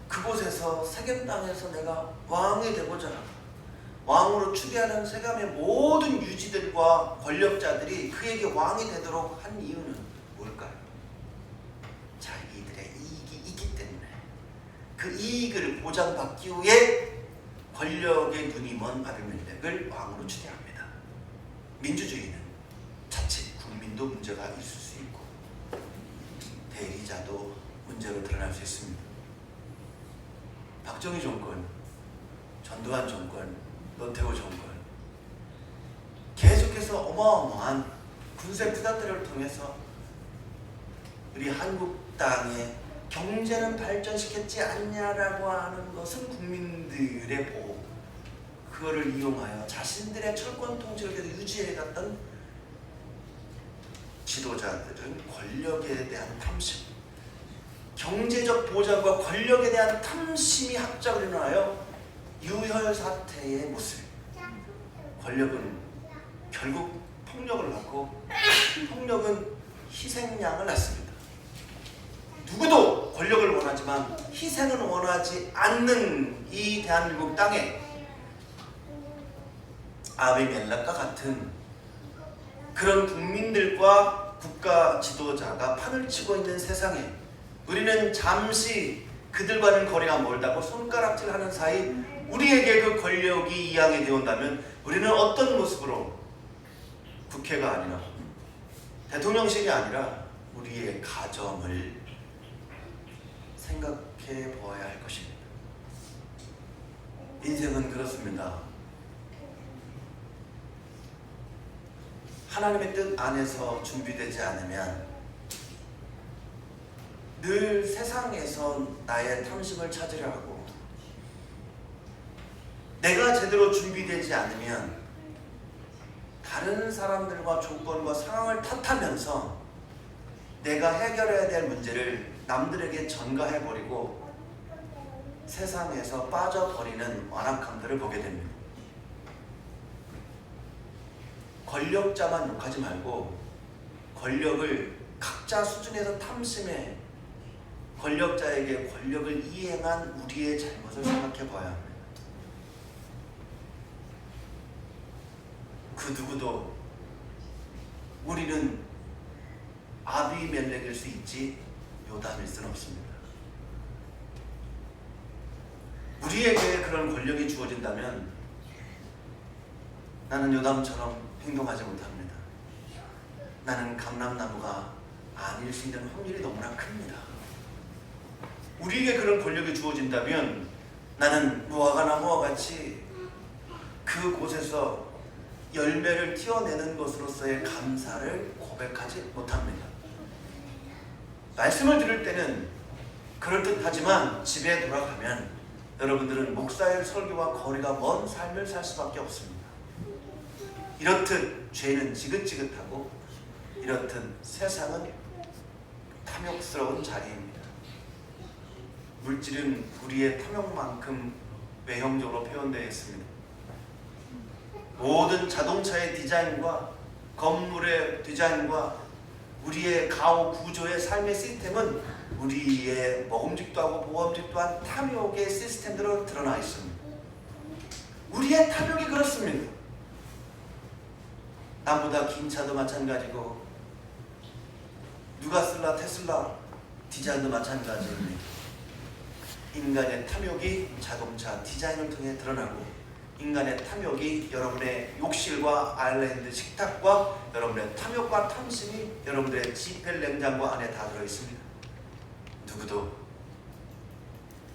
그곳에서 세겜 땅에서 내가 왕이 되고자 왕으로 추대하는 세겜의 모든 유지들과 권력자들이 그에게 왕이 되도록 한 이유는 뭘까요? 자기들의 이익이 있기 때문에 그 이익을 보장받기 위해 권력의 눈이 먼 아비멜렉을 왕으로 추대합니다. 민주주의는 자칫 국민도 문제가 있을 수 있고 대리자도 문제로 드러날 수 있습니다. 박정희 정권, 전두환 정권, 노태우 정권 계속해서 어마어마한 군세 부담들을 통해서 우리 한국 땅의 경제는 발전시켰지 않냐라고 하는 것은 국민들의 보호, 그거를 이용하여 자신들의 철권 통치를 계속 유지해갔던 지도자들은 권력에 대한 탐심, 경제적 보장과 권력에 대한 탐심이 합작을 일어나요. 유혈 사태의 모습. 권력은 결국 폭력을 낳고 폭력은 희생양을 낳습니다. 누구도 권력을 원하지만 희생은 원하지 않는 이 대한민국 땅에 아비멜렉과 같은 그런 국민들과 국가 지도자가 판을 치고 있는 세상에 우리는 잠시 그들과는 거리가 멀다고 손가락질하는 사이 우리에게 그 권력이 이양이 되온다면 우리는 어떤 모습으로 국회가 아니라 대통령실이 아니라 우리의 가정을 생각해 보아야 할 것입니다. 인생은 그렇습니다. 하나님의 뜻 안에서 준비되지 않으면 늘 세상에서 나의 탐심을 찾으려 하고 내가 제대로 준비되지 않으면 다른 사람들과 조건과 상황을 탓하면서 내가 해결해야 될 문제를 남들에게 전가해버리고 세상에서 빠져버리는 완악함들을 보게 됩니다. 권력자만 욕하지 말고 권력을 각자 수준에서 탐심해 권력자에게 권력을 이행한 우리의 잘못을 생각해 봐야 합니다. 그 누구도 우리는 아비멜렉일 수 있지 요담일 수는 없습니다. 우리에게 그런 권력이 주어진다면 나는 요담처럼 행동하지 못합니다. 나는 감람나무가 아닐 수 있는 확률이 너무나 큽니다. 우리에게 그런 권력이 주어진다면 나는 무화과 나무와 같이 그곳에서 열매를 튀어내는 것으로서의 감사를 고백하지 못합니다. 말씀을 들을 때는 그럴듯하지만 집에 돌아가면 여러분들은 목사의 설교와 거리가 먼 삶을 살 수밖에 없습니다. 이렇듯 죄는 지긋지긋하고 이렇듯 세상은 탐욕스러운 자리입니다. 물질은 우리의 탐욕만큼 외형적으로 표현되어 있습니다. 모든 자동차의 디자인과 건물의 디자인과 우리의 가오 구조의 삶의 시스템은 우리의 먹음직도 하고 보험직도 한 탐욕의 시스템대로 드러나 있습니다. 우리의 탐욕이 그렇습니다. 나보다 긴 차도 마찬가지고 누가 쓸라 테슬라 디자인도 마찬가지입니다. 인간의 탐욕이 자동차 디자인을 통해 드러나고 인간의 탐욕이 여러분의 욕실과 아일랜드 식탁과 여러분의 탐욕과 탐심이 여러분들의 지펠 냉장고 안에 다 들어있습니다. 누구도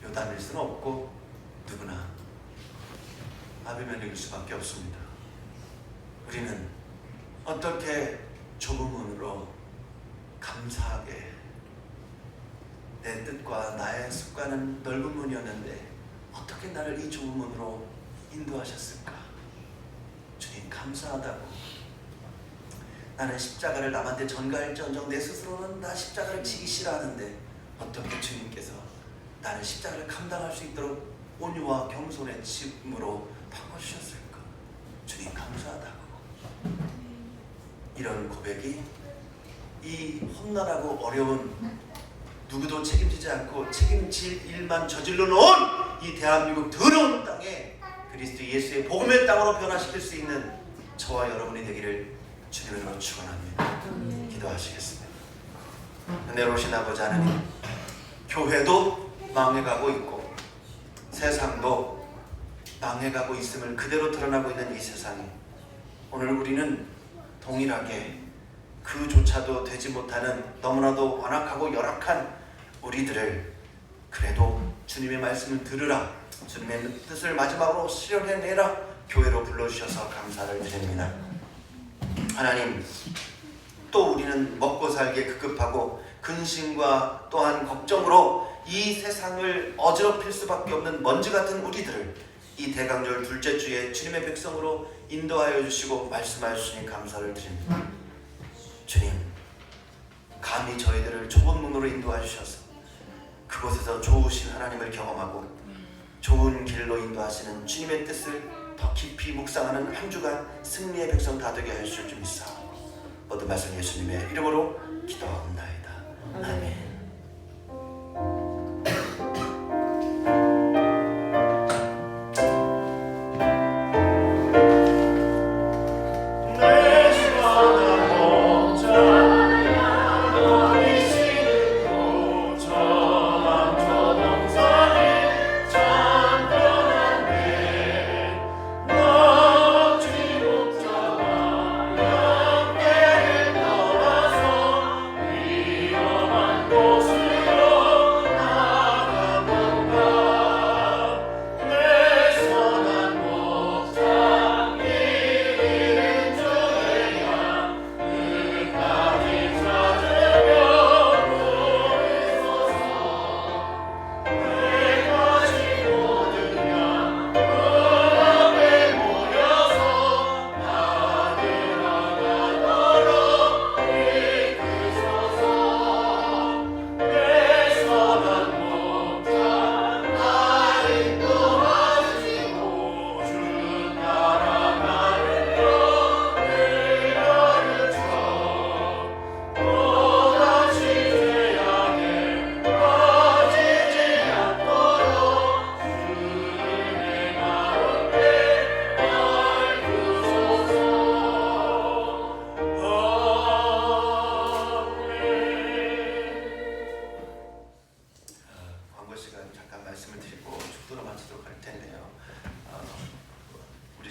요담일 수는 없고 누구나 아비멜렉일 수밖에 없습니다. 우리는 어떻게 좁은 문으로 감사하게, 내 뜻과 나의 습관은 넓은 문이었는데 어떻게 나를 이 좁은 문으로 인도하셨을까? 주님 감사하다고. 나는 십자가를 남한테 전가할지언정 내 스스로는 나 십자가를 지기 싫어하는데 어떻게 주님께서 나는 십자가를 감당할 수 있도록 온유와 겸손의 짐으로 바꿔주셨을까? 주님 감사하다고. 이런 고백이 이 험난하고 어려운, 누구도 책임지지 않고 책임질 일만 저질러 놓은 이 대한민국 더러운 땅에 그리스도 예수의 복음의 땅으로 변화시킬 수 있는 저와 여러분이 되기를 주님으로 축원합니다. 기도하시겠습니다. 은혜로우신 아버지 하나님, 교회도 망해가고 있고 세상도 망해가고 있음을 그대로 드러나고 있는 이 세상에 오늘 우리는 동일하게 그조차도 되지 못하는 너무나도 완악하고 열악한 우리들을 그래도 주님의 말씀을 들으라, 주님의 뜻을 마지막으로 실현해내라 교회로 불러주셔서 감사를 드립니다. 하나님, 또 우리는 먹고 살기에 급급하고 근심과 또한 걱정으로 이 세상을 어지럽힐 수밖에 없는 먼지 같은 우리들을 이 대강절 둘째 주에 주님의 백성으로 인도하여 주시고 말씀하여 주시니 감사를 드립니다. 주님, 감히 저희들을 좁은 문으로 인도하여 주셔서 그곳에서 좋으신 하나님을 경험하고 좋은 길로 인도하시는 주님의 뜻을 더 깊이 묵상하는 한 주간 승리의 백성 다 되게 하실 줄 믿사옵고 모든 말씀 예수님의 이름으로 기도하옵나이다. 아멘.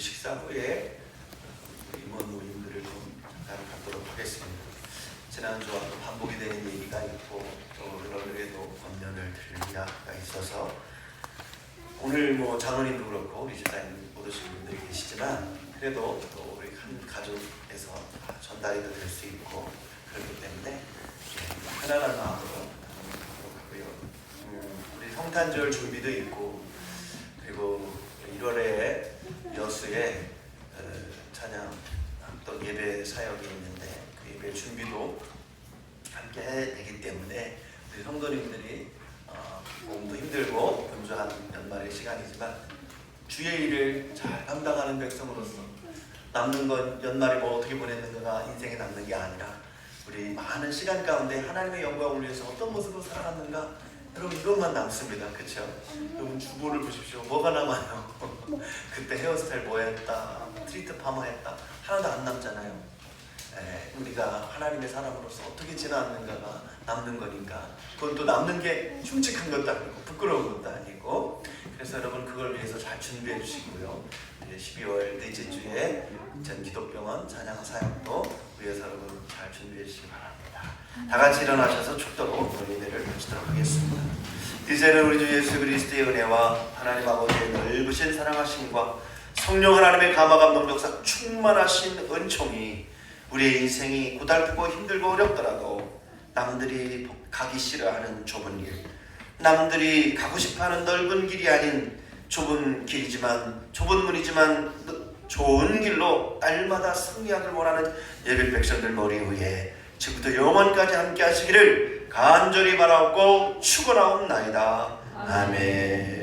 식사 후에 임원 모임들을 좀 잠깐 갖도록 하겠습니다. 지난주와 또 반복이 되는 얘기가 있고 또 여러분에게도 권면을 드릴 이야기가 있어서 오늘 뭐 장로님도 그렇고 우리 집사님 못 오신 분들이 계시지만 그래도 또 우리 한 가족에서 전달이 될 수 있고 그렇기 때문에 편안한 마음으로 하도록 하고요. 우리 성탄절 준비도 있고 그리고 1월에 여수에 찬양 또 예배 사역이 있는데 그 예배 준비도 함께 되기 때문에 우리 성도님들이 몸도 힘들고 분주한 연말의 시간이지만 주의 일을 잘 감당하는 백성으로서 남는 건 연말에 뭐 어떻게 보냈는가가 인생에 남는 게 아니라 우리 많은 시간 가운데 하나님의 영광을 위해서 어떤 모습으로 살아갔는가 여러분 이것만 남습니다. 그렇죠? 여러분 주보를 보십시오. 뭐가 남아요? 그때 헤어스타일 뭐 했다, 트리트 파마 했다 하나도 안 남잖아요. 우리가 하나님의 사람으로서 어떻게 지나왔는가가 남는 거니까 그건 또 남는 게 흉측한 것도 아니고 부끄러운 것도 아니고 그래서 여러분 그걸 위해서 잘 준비해 주시고요. 이제 12월 넷째 주에 전 기독병원 찬양 사역도 위해서 여러분 잘 준비해 주시기 바랍니다. 다 같이 일어나셔서 축도로 예배를 마치도록 하겠습니다. 이제는 우리 주 예수 그리스도의 은혜와 하나님 아버지의 넓으신 사랑하심과 성령 하나님의 감화 감동 역사 충만하신 은총이 우리의 인생이 고달프고 힘들고 어렵더라도 남들이 가기 싫어하는 좁은 길, 남들이 가고 싶어하는 넓은 길이 아닌 좁은 문이지만 좋은 길로 날마다 승리하길 원하는 예배 백성들 머리 위에 지금부터 영원까지 함께 하시기를 간절히 바라고 축원하옵나이다. 아멘.